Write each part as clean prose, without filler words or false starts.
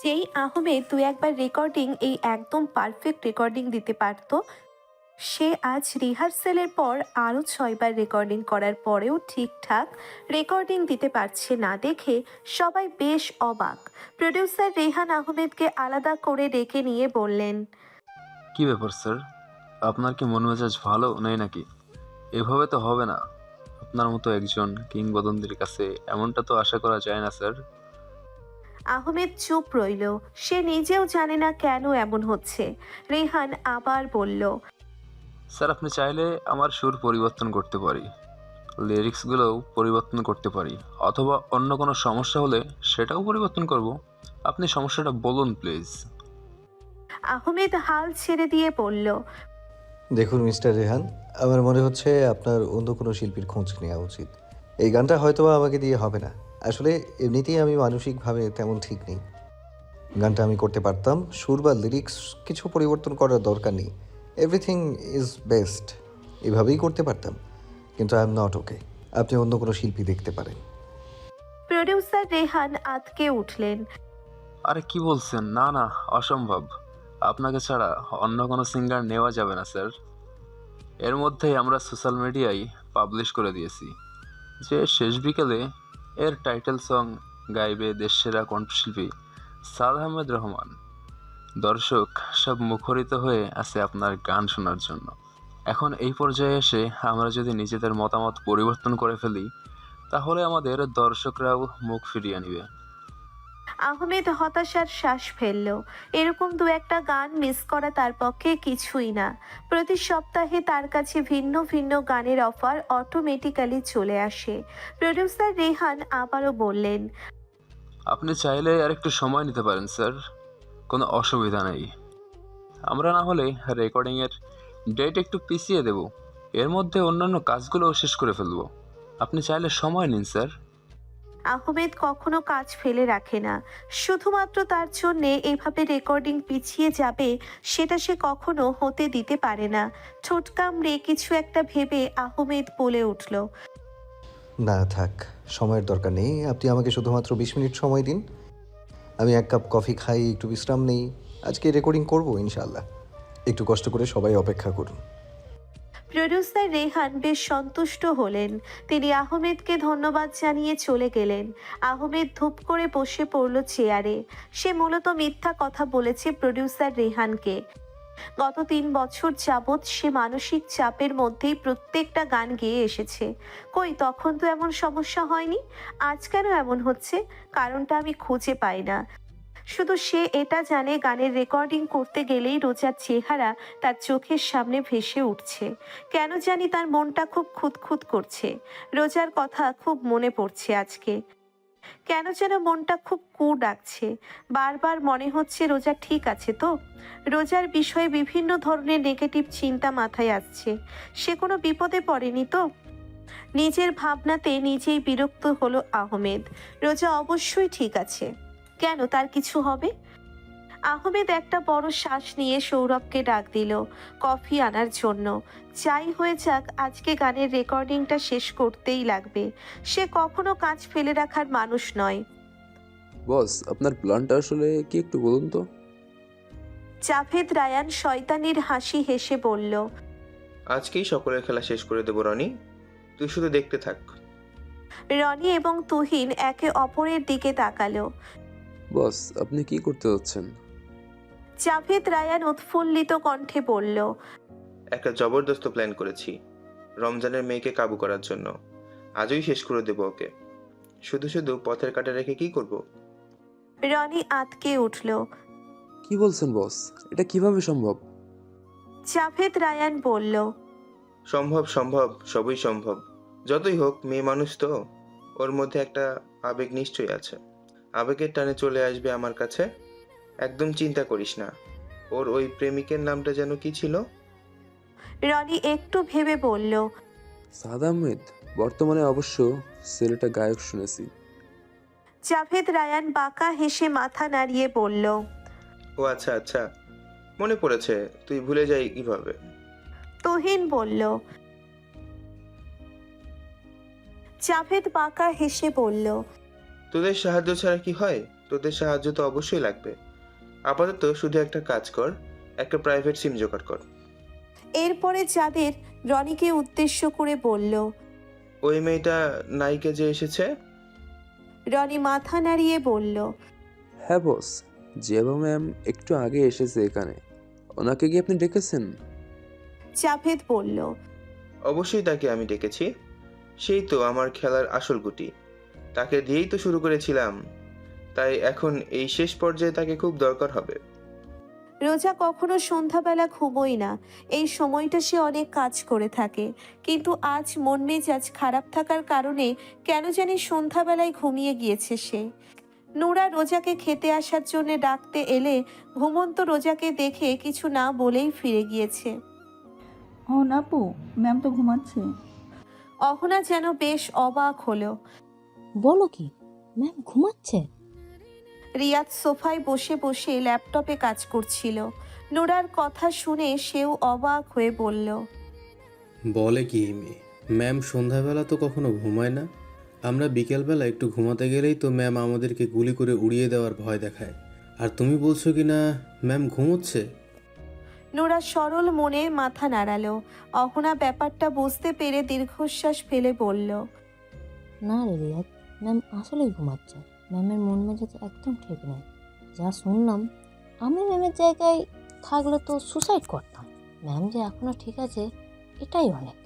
যেই আহমেদ দু একবার রেকর্ডিং এই একদম পারফেক্ট রেকর্ডিং দিতে পারত, সে আজ রিহার্সেলের পর আরও 6বার রেকর্ডিং করার পরেও ঠিকঠাক রেকর্ডিং দিতে পারছে না দেখে সবাই বেশ অবাক। প্রডিউসার রেহান আহমেদকে আলাদা করে ডেকে নিয়ে বললেন, কি ব্যাপার স্যার? আপনার কি মন মেজাজ ভালো নেই নাকি? এভাবে তো হবে না। আপনার মতো একজন কিংবদন্তির কাছে এমনটা তো আশা করা যায় না স্যার। আহমেদ চুপ রইল। সে নিজেও জানে না কেন এমন হচ্ছে। রেহান আবার বলল, স্যার, আপনি চাইলে আমার সুর পরিবর্তন করতে পারি, লিরিক্সগুলোও পরিবর্তন করতে পারি, অথবা অন্য কোনো সমস্যা হলে সেটাও পরিবর্তন করব। আপনি সমস্যাটা বলুন প্লিজ। আহমেদ হাল ছেড়ে দিয়ে বলল, দেখুন মিস্টার রেহান, আমার মনে হচ্ছে আপনার অন্য কোনো শিল্পীর খোঁজ নেওয়া উচিত। এই গানটা হয়তোবা আমাকে দিয়ে হবে না। আসলে এমনিতেই আমি মানসিকভাবে তেমন ঠিক নেই। গানটা আমি করতে পারতাম, সুর বা লিরিক্স কিছু পরিবর্তন করার দরকার নেই। এভরিথিং ইজ বেস্ট, এভাবেই করতে পারতাম। কিন্তু আই এম নট ওকে। আপনি অন্য কোনো শিল্পী দেখতে পারেন। প্রডিউসার রেহান আঁতকে উঠলেন। আরে কি বলছেন? না না, অসম্ভব। আপনাকে ছাড়া অন্য কোনো সিঙ্গার নেওয়া যাবে না স্যার। এর মধ্যেই আমরা সোশ্যাল মিডিয়ায় পাবলিশ করে দিয়েছি যে শেষ বিকেলে এর টাইটেল সং গাইবে দেশসেরা কণ্ঠশিল্পী সাদ আহমেদ রহমান। দর্শক সব মুখরিত হয়ে আছে আপনার গান শোনার জন্য। এখন এই পর্যায়ে এসে আমরা যদি নিজেদের মতামত পরিবর্তন করে ফেলি, তাহলে আমাদের দর্শকরাও মুখ ফিরিয়ে নেবে। আহমেদ হতাশার শ্বাস ফেলল। এরকম দু একটা গান মিস করা তার পক্ষে কিছুই না। প্রতি সপ্তাহে তার কাছে ভিন্ন ভিন্ন গানের অফার অটোমেটিক্যালি চলে আসে। প্রডিউসার রেহান আবারও বললেন, আপনি চাইলে আর একটু সময় নিতে পারেন স্যার, কোনো অসুবিধা নেই। আমরা না হলে রেকর্ডিংয়ের ডেট একটু পিছিয়ে দেব, এর মধ্যে অন্যান্য কাজগুলোও শেষ করে ফেলবো। আপনি চাইলে সময় নিন স্যার। আহমেদ কখনো কাজ ফেলে রাখে না। শুধুমাত্র তার জন্যে এভাবে রেকর্ডিং পিছিয়ে যাবে সেটা সে কখনো হতে দিতে পারে না। ঠোঁট কামড়ে কিছু একটা ভেবে আহমেদ বলে উঠল, না থাক, সময়ের দরকার নেই। আপনি আমাকে শুধুমাত্র 20 মিনিট সময় দিন। আমি এক কাপ কফি খাই, একটু বিশ্রাম নেই। আজকে রেকর্ডিং করব ইনশাআল্লাহ। একটু কষ্ট করে সবাই অপেক্ষা করুন। প্রডিউসার রেহান বেশ সন্তুষ্ট হলেন। তিনি আহমেদকে ধন্যবাদ জানিয়ে চলে গেলেন। আহমেদ ধূপ করে বসে পড়ল চেয়ারে। সে মূলত মিথ্যা কথা বলেছে প্রডিউসার রেহানকে। গত 3 বছর যাবৎ সে মানসিক চাপের মধ্যেই প্রত্যেকটা গান গেয়ে এসেছে। কই তখন তো এমন সমস্যা হয়নি। আজ কেন এমন হচ্ছে? কারণটা আমি খুঁজে পাই না। শুধু সে এটা জানে গানের রেকর্ডিং করতে গেলেই রোজার চেহারা তার চোখের সামনে ভেসে উঠছে। কেন জানি তার মনটা খুব খুঁতখুত করছে। রোজার কথা খুব মনে পড়ছে আজকে। কেন যেন মনটা খুব কু ডাকছে। বারবার মনে হচ্ছে রোজা ঠিক আছে তো। রোজার বিষয়ে বিভিন্ন ধরনের নেগেটিভ চিন্তা মাথায় আসছে। সে কোনো বিপদে পড়েনি তো? নিজের ভাবনাতে নিজেই বিরক্ত হলো আহমেদ। রোজা অবশ্যই ঠিক আছে। কেন তার কিছু হবে? আহমেদ একটা বড় শ্বাস নিয়ে সৌরভকে ডাক দিল কফি আনার জন্য। যাই হয়ে যাক, আজকে গানের রেকর্ডিংটা শেষ করতেই লাগবে। সে কখনো কাজ ফেলে রাখার মানুষ নয়। বস, আপনার প্ল্যানটা আসলে কি একটু বলুন তো? জাভেদ রায়ান শয়তানির হাসি হেসে বলল, আজকেই সকলের খেলা শেষ করে দেবো রনি, তুই শুধু দেখতে থাক। রনি এবং তুহিন একে অপরের দিকে তাকালো। বস, আপনি কি করতে যাচ্ছেন? জাভেদ রায়ান উৎফুল্লিত কণ্ঠে বলল, একটা জবরদস্ত প্ল্যান করেছি রমজানের মেয়েকে কাবু করার জন্য। আজই শেষ করে দেবো ওকে। শুধু শুধু পথের কাটা রেখে কি করব? রনি আঁতকে উঠল। কি বলছেন বস? এটা কিভাবে সম্ভব? জাভেদ রায়ান বলল, সম্ভব সম্ভব, সবই সম্ভব। যতই হোক মেয়ে মানুষ তো, ওর মধ্যে একটা আবেগ নিশ্চয়ই আছে। আবেগের টানে চলে আসবে আমার কাছে। একদম চিন্তা করিস না। ওর ওই প্রেমিকের নামটা যেন কি ছিল? রনি একটু ভেবে বলল, সাদ আহমেদ। বর্তমানে অবশ্য ছেলেটা গায়ক শুনেছি। জাভেদ রায়ান বাঁকা হেসে মাথা নাড়িয়ে বলল, ও আচ্ছা আচ্ছা, মনে পড়েছে। তুই ভুলে যাই কিভাবে? তুহিন বলল। জাভেদ বাঁকা হেসে বলল, তোদের সাহায্য ছাড়া কি হয়? তোদের সাহায্য তো অবশ্যই লাগবে। আপাতত শুধু একটা কাজ কর, একটা প্রাইভেট সিম জোগাড় কর। এরপরে যাদের রনিকে উদ্দেশ্য করে বলল। ওই মেয়েটা নায়িকা যে এসেছে, রনি মাথা নাড়িয়ে বলল। হ্যাঁ বস, জেবা ম্যাম একটু আগে এসেছে এখানে। ওনাকে কি আপনি ডেকেছেন? জাভেদ বলল। অবশ্যই তাকে আমি ডেকেছি। সেই তো আমার খেলার আসল গুটি, তাকে দিয়েই তো শুরু করেছিলাম, তাই এখন এই শেষ পর্যায়ে তাকে খুব দরকার হবে। রোজা কখনো সন্ধ্যাবেলা ঘুমোয় না, এই সময়টা সে অনেক কাজ করে থাকে, কিন্তু আজ মন মেজাজ খারাপ থাকার কারণে কেন জানি সন্ধ্যাবেলায় ঘুমিয়ে গিয়েছে সে। নুরা রোজাকে খেতে আসার জন্য ডাকতে এলে ঘুমন্ত রোজাকে দেখে কিছু না বলেই ফিরে গিয়েছে। ও আপু, ম্যাম তো ঘুমাচ্ছে। অহনা যেন বেশ অবাক হলো। বলো কি, ম্যাম ঘুমাচ্ছে? রিয়াদ সোফায় বসে বসে ল্যাপটপে কাজ করছিল। নুরার কথা শুনে সেও অবাক হয়ে বলল। বলে কি এই মেয়ে? ম্যাম সন্ধ্যাবেলা তো কখনো ঘুমায় না। আমরা বিকেলবেলা একটু ঘুমাতে গেলেই তো ম্যাম আমাদেরকে গুলি করে উড়িয়ে দেওয়ার ভয় দেখায়। আর তুমি বলছো কি না ম্যাম ঘুমোচ্ছে? নুরা সরল মনে মাথা নাড়ালো। অহনা ব্যাপারটা বুঝতে পেরে দীর্ঘশ্বাস ফেলে বলল। না রে রিয়াদ, ম্যাম আসলেই ঘুমাচ্ছে। ম্যামের মন মেজাজ একদম ঠিক নয়। যা শুনলাম, আমি ম্যামের জায়গায় থাকলে তো সুসাইড করতাম। ম্যাম যে এখনো ঠিক আছে, এটাই অনেক।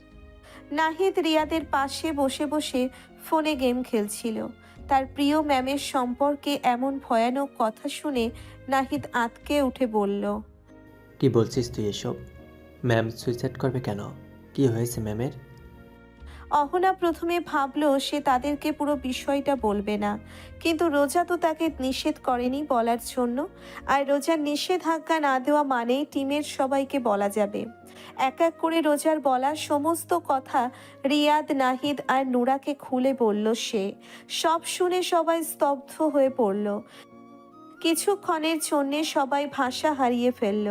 নাহিদ রিয়াদের পাশে বসে বসে ফোনে গেম খেলছিল। তার প্রিয় ম্যামের সম্পর্কে এমন ভয়ানক কথা শুনে নাহিদ আঁতকে উঠে বলল। কি বলছিস তুই এসব? ম্যাম সুইসাইড করবে কেন? কি হয়েছে ম্যামের? অহনা প্রথমে ভাবলো সে তাদেরকে পুরো বিষয়টা বলবে না, কিন্তু রোজা তো তাকে নিষেধ করেনি বলার জন্য, আর রোজার নিষেধাজ্ঞা না দেওয়া মানেই টিমের সবাইকে বলা যাবে। এক এক করে রোজার বলা সমস্ত কথা রিয়াদ, নাহিদ আর নুরাকে খুলে বলল সে। সব শুনে সবাই স্তব্ধ হয়ে পড়ল। কিছুক্ষণের জন্যে সবাই ভাষা হারিয়ে ফেলল।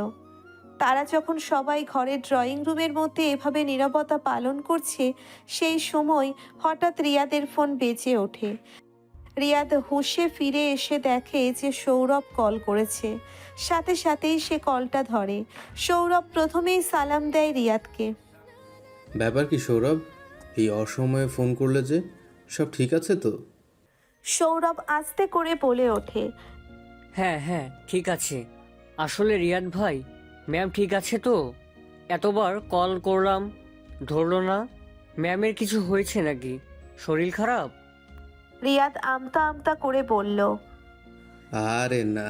তারা যখন সবাই ঘরের ড্রয়িং রুমের মধ্যে এভাবে নীরবতা পালন করছে, সেই সময় হঠাৎ রিয়াদের ফোন বেজে ওঠে। রিয়াদ হুঁশে ফিরে এসে দেখে যে সৌরভ কল করেছে। সাথে সাথেই সে কলটা ধরে। সৌরভ প্রথমেই সালাম দেয় রিয়াদকে। ব্যাপার কি সৌরভ, এই অসময়ে ফোন করলে যে? সব ঠিক আছে তো? সৌরভ আস্তে করে বলে ওঠে। হ্যাঁ হ্যাঁ ঠিক আছে। আসলে রিয়াদ ভাই, ম্যাম ঠিক আছে তো? এতবার কল করলাম, ধরলো না। ম্যামের কিছু হয়েছে নাকি? শরীর খারাপ? রিয়াদ আমতা আমতা করে বলল। আরে না,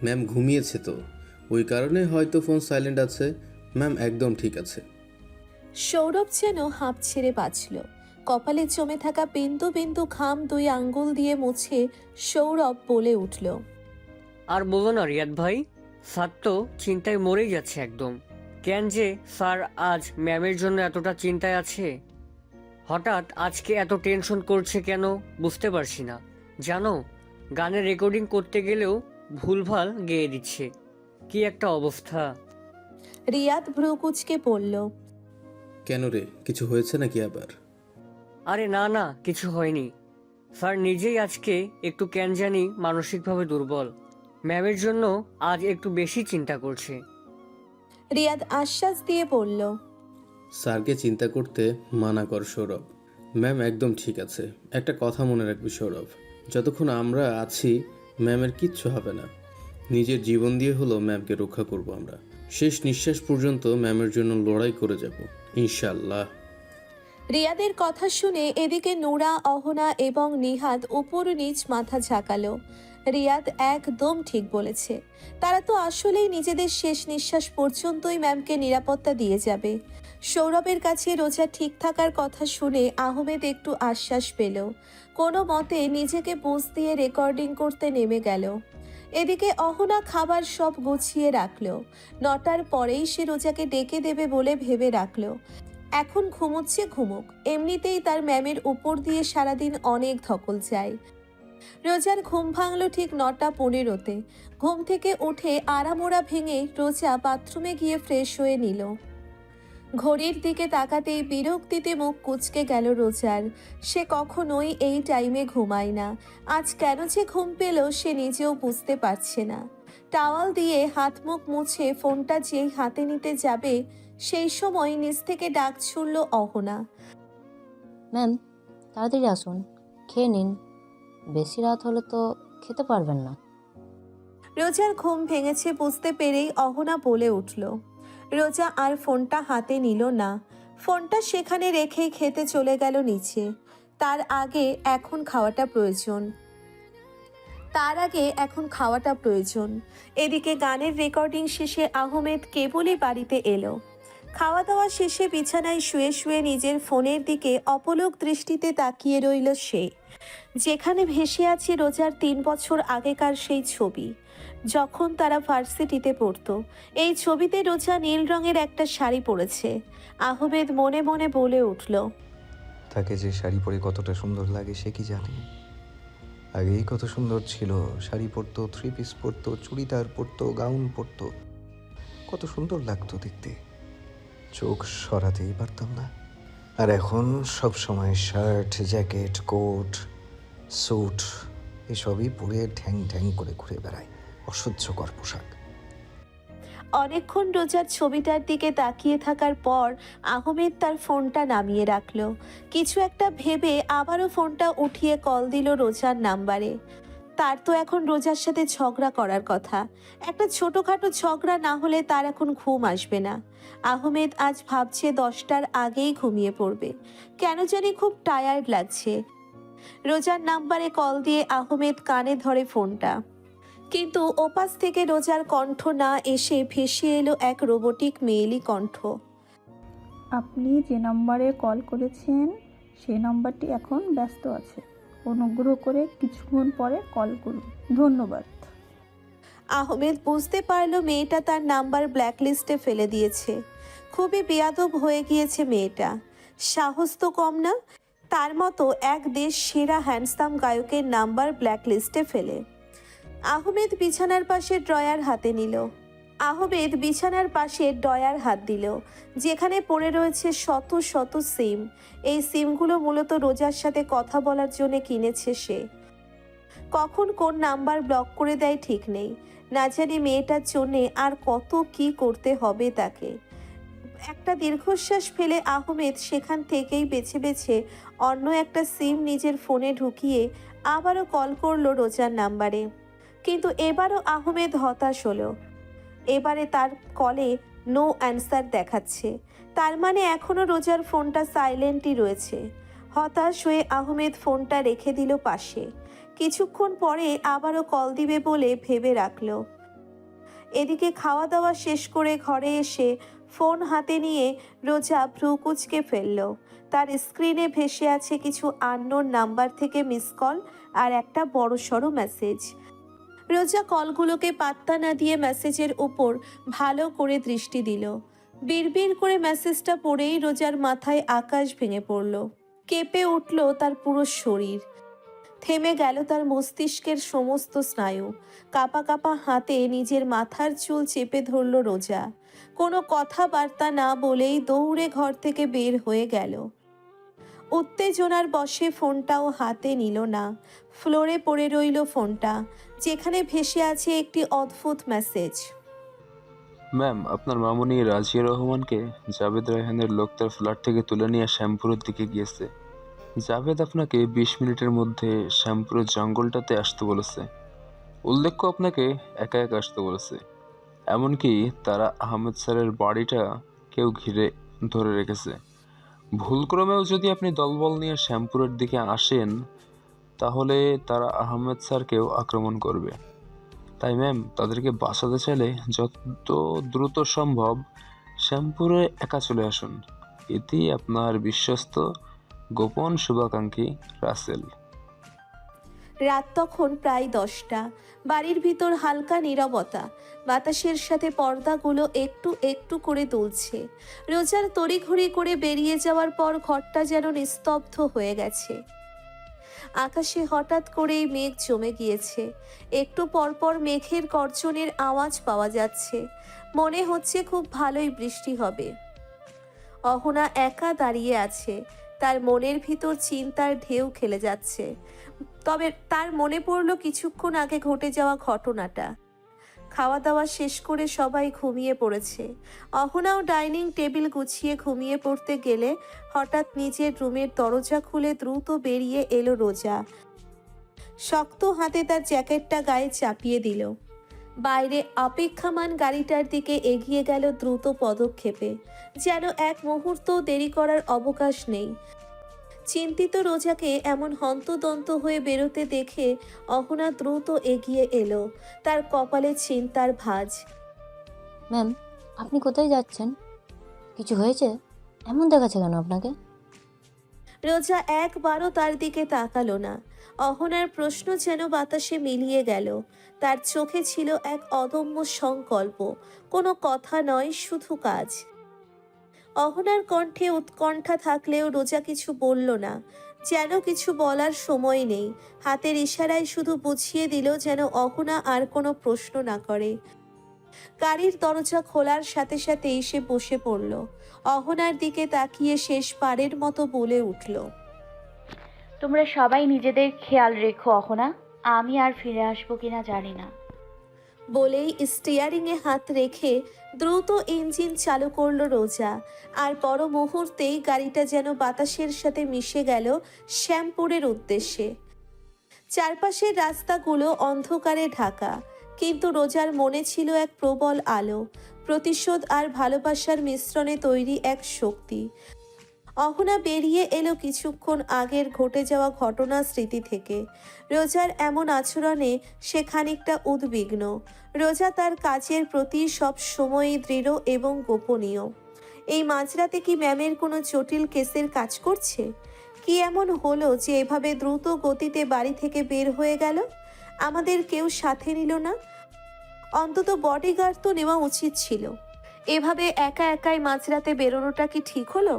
ম্যাম ঘুমিয়েছে তো, ওই কারণে হয়তো ফোন সাইলেন্ট আছে। ম্যাম একদম ঠিক আছে। সৌরভ যেন হাঁপ ছেড়ে বাঁচল। কপালে জমে থাকা বিন্দু বিন্দু ঘাম 2 আঙ্গুল দিয়ে মুছে সৌরভ বলে উঠল। আর বলো না রিয়াদ ভাই, স্যার তো চিন্তায় মরেই যাচ্ছে একদম। কেন যে স্যার আজ ম্যামের জন্য এতটা চিন্তায় আছে? হঠাৎ আজকে এত টেনশন করছে কেন বুঝতে পারছি না। জানো, গানের রেকর্ডিং করতে গেলেও ভুলভাল গেয়ে দিচ্ছে। কি একটা অবস্থা। রিয়াদ ভ্রু কুঁচকে পড়ল। কেন রে, কিছু হয়েছে নাকি আবার? আরে না না, কিছু হয়নি। স্যার নিজেই আজকে একটু কেন জানি মানসিকভাবে দুর্বল। ম্যামের জন্য আজ একটু বেশি চিন্তা করছে। রিয়াদ আশ্বাস দিয়ে বলল। স্যারকে চিন্তা করতে মানা কর সৌরভ, ম্যাম একদম ঠিক আছে। একটা কথা মনে রাখবি সৌরভ, যতক্ষণ আমরা আছি ম্যামের কিচ্ছু হবে না। নিজের জীবন দিয়ে হলো ম্যামকে রক্ষা করব আমরা। শেষ নিঃশ্বাস পর্যন্ত ম্যামের জন্য লড়াই করে যাব ইনশাল্লাহ। রিয়াদের কথা শুনে এদিকে নুরা, অহনা এবং নিহাদ উপর নিচ মাথা ঝাঁকালো। রিয়াদ একদম ঠিক বলেছে। তারা তো আসলেই নিজেদের শেষ নিঃশ্বাস পর্যন্তই ম্যামকে নিরাপত্তা দিয়ে যাবে। সৌরভের কাছে রোজা ঠিক থাকার কথা শুনে আহমেদ একটু আশ্বাস পেল। কোনো মতে নিজেকে বুঝ দিয়ে রেকর্ডিং করতে নেমে গেল। এদিকে অহনা খাবার সব গুছিয়ে রাখলো। 9টার পরেই সে রোজাকে ডেকে দেবে বলে ভেবে রাখলো। এখন ঘুমোচ্ছে ঘুমুক, এমনিতেই তার ম্যামের উপর দিয়ে সারাদিন অনেক ধকল যায়। রোজার ঘুম ভাঙল ঠিক 9:15-তে। ঘুম থেকে উঠে আড়ামোড়া ভেঙে রোজা বাথরুমে গিয়ে ফ্রেশ হয়ে নিল। ঘড়ির দিকে তাকাতেই বিরক্তিতে মুখ কুঁচকে গেল রোজার। সে কখনোই এই টাইমে ঘুমায় না। আজ কেন যে ঘুম পেল সে নিজেও বুঝতে পারছে না। টাওয়াল দিয়ে হাত মুখ মুছে ফোনটা যেই হাতে নিতে যাবে সেই সময় নিচ থেকে ডাক ছুড়ল অহনা। ম্যাম, তাড়াতাড়ি আসুন, খেয়ে নিন। বেশি রাত হলে তো খেতে পারবেন না। রোজার ঘুম ভেঙেছে বুঝতে পেরেই অহনা বলে উঠল। রোজা আর ফোনটা হাতে নিল না। ফোনটা সেখানে রেখেই খেতে চলে গেল নিচে। তার আগে এখন খাওয়াটা প্রয়োজন। এদিকে গানের রেকর্ডিং শেষে আহমেদ কেবলই বাড়িতে এলো। খাওয়া দাওয়া শেষে বিছানায় শুয়ে শুয়ে নিজের ফোনের দিকে অপলক দৃষ্টিতে তাকিয়ে রইল সে, যেখানে ভেসে আছে রোজার 3 বছর আগেকার সেই ছবি, যখন তারা ভার্সিটিতে পড়তো। এই ছবিতে রোজা নীল রঙের একটা শাড়ি পরেছে। আহমেদ মনে মনে বলে উঠল, তাকে যে শাড়ি পরে কতটা সুন্দর লাগে সে কি জানে? আগেই কত সুন্দর ছিল, শাড়ি পরতো, 3 পিস পরতো, চুড়িদার পরতো, গাউন পরতো, কত সুন্দর লাগতো দেখতে, চোখ সরাতেই পারতাম না। আর এখন সব সময় শার্ট, জ্যাকেট, কোট, স্যুট এসবই পরে ঢ্যাং ঢ্যাং করে ঘুরে বেড়ায়, অসহ্যকর পোশাক। অনেকক্ষণ রোজার ছবিটার দিকে তাকিয়ে থাকার পর আহমেদ তার ফোনটা নামিয়ে রাখলো। কিছু একটা ভেবে আবারও ফোনটা উঠিয়ে কল দিল রোজার নাম্বারে। তার তো এখন রোজার সাথে ঝগড়া করার কথা। একটা ছোটোখাটো ঝগড়া না হলে তার এখন ঘুম আসবে না। আহমেদ আজ ভাবছে 10টার আগেই ঘুমিয়ে পড়বে। কেন জানি খুব টায়ার্ড লাগছে। রোজার নাম্বারে কল দিয়ে আহমেদ কানে ধরে ফোনটা, কিন্তু ওপাশ থেকে রোজার কণ্ঠ না এসে ভেসে এলো এক রোবোটিক মেয়েলি কণ্ঠ। আপনি যে নাম্বারে কল করেছেন সেই নাম্বারটি এখন ব্যস্ত আছে, অনুগ্রহ করে কিছুক্ষণ পরে কল করুন, ধন্যবাদ। আহমেদ বুঝতে পারলো মেয়েটা তার নাম্বার ব্ল্যাকলিস্টে ফেলে দিয়েছে। খুবই বেয়াদব হয়ে গিয়েছে মেয়েটা। সাহস তো কম না, তার মতো এক দেশ সেরা হ্যান্ডসাম গায়কের নাম্বার ব্ল্যাকলিস্টে ফেলে। আহমেদ বিছানার পাশে ড্রয়ার হাত দিল, যেখানে পড়ে রয়েছে শত শত সিম। এই সিমগুলো মূলত রোজার সাথে কথা বলার জন্য কিনেছে সে। কখন কোন নাম্বার ব্লক করে দেয় ঠিক নেই। না জানি মেয়েটার জন্যে আর কত কি করতে হবে তাকে। একটা দীর্ঘশ্বাস ফেলে আহমেদ সেখান থেকেই বেছে বেছে অন্য একটা সিম নিজের ফোনে ঢুকিয়ে আবারও কল করলো রোজার নাম্বারে। কিন্তু এবারও আহমেদ হতাশ হলো। এবারে তার কলে নো অ্যান্সার দেখাচ্ছে। তার মানে এখনও রোজার ফোনটা সাইলেন্টই রয়েছে। হতাশ হয়ে আহমেদ ফোনটা রেখে দিল পাশে। কিছুক্ষণ পরে আবারও কল দিবে বলে ভেবে রাখলো। এদিকে খাওয়া দাওয়া শেষ করে ঘরে এসে ফোন হাতে নিয়ে রোজা ভ্রু কুঁচকে ফেলল। তার স্ক্রিনে ভেসে আছে কিছু আননোন নাম্বার থেকে মিস কল আর একটা বড়সড় মেসেজ। রোজা কলগুলোকে পাত্তা না দিয়ে মেসেজের উপর ভালো করে দৃষ্টি দিল। বিড়বিড় করে মেসেজটা পড়েই রোজার মাথায় আকাশ ভেঙে পড়ল। কেঁপে উঠল তার পুরো শরীর। থেমে গেল তার মস্তিষ্কের সমস্ত স্নায়ু। কাঁপা কাঁপা হাতে নিজের মাথার চুল চেপে ধরল রোজা। কোনো কথাবার্তা না বলেই দৌড়ে ঘর থেকে বের হয়ে গেল। উত্তেজনার বশে ফোনটাও হাতে নিল না। ফ্লোরে পড়ে রইল ফোনটা, যেখানে ভেসে আছে একটি অদ্ভুত মেসেজ। ম্যাম, আপনার মামুনি রাজিয়া রহমানকে জাভেদ রায়হানের লোক তার ফ্ল্যাট থেকে তুলে নিয়ে শ্যামপুরের দিকে গিয়েছে। জাভেদ আপনাকে 20 মিনিটের মধ্যে শ্যামপুরের জঙ্গলটাতে আসতে বলেছে। উল্লেখ্য, আপনাকে একা একা আসতে বলেছে। এমনকি তারা আহমেদ স্যারের বাড়িটা কেউ ঘিরে ধরে রেখেছে। ভুলক্রমেও যদি আপনি দলবল নিয়ে শ্যামপুরের দিকে আসেন তাহলে তারা আহমেদ স্যারকেও আক্রমণ করবে। তাই ম্যাম, তাদেরকে বাঁচাতে চাইলে যত দ্রুত সম্ভব শ্যামপুরে একা চলে আসুন। এতেই আপনার বিশ্বস্ত গোপন শুভাকাঙ্ক্ষী রাসেল। রাত তখন প্রায় 10টা। বাড়ির ভিতর হালকা নীরবতা। বাতাসের সাথে পর্দাগুলো একটু একটু করে দুলছে। রোজার তড়িঘড়ি করে বেরিয়ে যাওয়ার পর ঘরটা যেন নিস্তব্ধ হয়ে গেছে। আকাশে হঠাৎ করেই মেঘ জমে গিয়েছে। একটু পরপর মেঘের গর্জনের আওয়াজ পাওয়া যাচ্ছে। মনে হচ্ছে খুব ভালোই বৃষ্টি হবে। অহনা একা দাঁড়িয়ে আছে, তার মনের ভিতর চিন্তার ঢেউ খেলে যাচ্ছে। তবে তার মনে পড়ল কিছুক্ষণ আগে ঘটে যাওয়া ঘটনাটা। খাওয়া দাওয়া শেষ করে সবাই ঘুমিয়ে পড়েছে। অহনাও ডাইনিং টেবিল গুছিয়ে ঘুমিয়ে পড়তে গেলে হঠাৎ নিজের রুমের দরজা খুলে দ্রুত বেরিয়ে এলো রোজা। শক্ত হাতে তার জ্যাকেটটা গায়ে চাপিয়ে দিল। বাইরে অপেক্ষামান গাড়িটার দিকে এগিয়ে গেল দ্রুত পদক্ষেপে, যেন এক মুহূর্তও দেরি করার অবকাশ নেই। চিন্তিত রোজাকে এমন হন্তদন্ত হয়ে বেরোতে দেখে অহনা দ্রুত এগিয়ে এলো, তার কপালে চিন্তার ভাঁজ। ম্যাম, আপনি কোথায় যাচ্ছেন? কিছু হয়েছে? এমন দেখাচ্ছে কেন আপনাকে? রোজা একবারও তার দিকে তাকালো না। অহনার প্রশ্ন যেন বাতাসে মিলিয়ে গেল। তার চোখে ছিল এক অদম্য সংকল্প, কোনো কথা নয়, শুধু কাজ। অহনার কণ্ঠে উৎকণ্ঠা থাকলেও রোজা কিছু বলল না, যেন কিছু বলার সময় নেই। হাতের ইশারায় শুধু বুঝিয়ে দিল যেন অহনা আর কোনো প্রশ্ন না করে। গাড়ির দরজা খোলার সাথে সাথে এসে বসে পড়ল। অহনার দিকে তাকিয়ে শেষবারের মতো বলে উঠল, তোমরা সবাই নিজেদের খেয়াল রেখো অহনা, আমি আর ফিরে আসবো কিনা জানি না। বলেই স্টিয়ারিংয়ে হাত রেখে দ্রুত ইঞ্জিন চালু করলো রোজা। আর পর মুহূর্তেই গাড়িটা যেন বাতাসের সাথে মিশে গেল শ্যামপুরের উদ্দেশ্যে। চারপাশের রাস্তাগুলো অন্ধকারে ঢাকা, কিন্তু রোজার মনে ছিল এক প্রবল আলো, প্রতিশোধ আর ভালোবাসার মিশ্রণে তৈরি এক শক্তি। অহনা বেরিয়ে এলো কিছুক্ষণ আগের ঘটে যাওয়া ঘটনা স্মৃতি থেকে। রোজার এমন আচরণে সে খানিকটা উদ্বিগ্ন। রোজা তার কাজের প্রতি সব সময়ই দৃঢ় এবং গোপনীয়। এই মাঝরাতে কি ম্যামের কোনো জটিল কেসের কাজ করছে? কি এমন হলো যে এভাবে দ্রুত গতিতে বাড়ি থেকে বের হয়ে গেল? আমাদের কেউ সাথে নিল না? অন্তত বডিগার্ড তো নেওয়া উচিত ছিল। এভাবে একা একাই মাঝরাতে বেরোনোটা কি ঠিক হলো?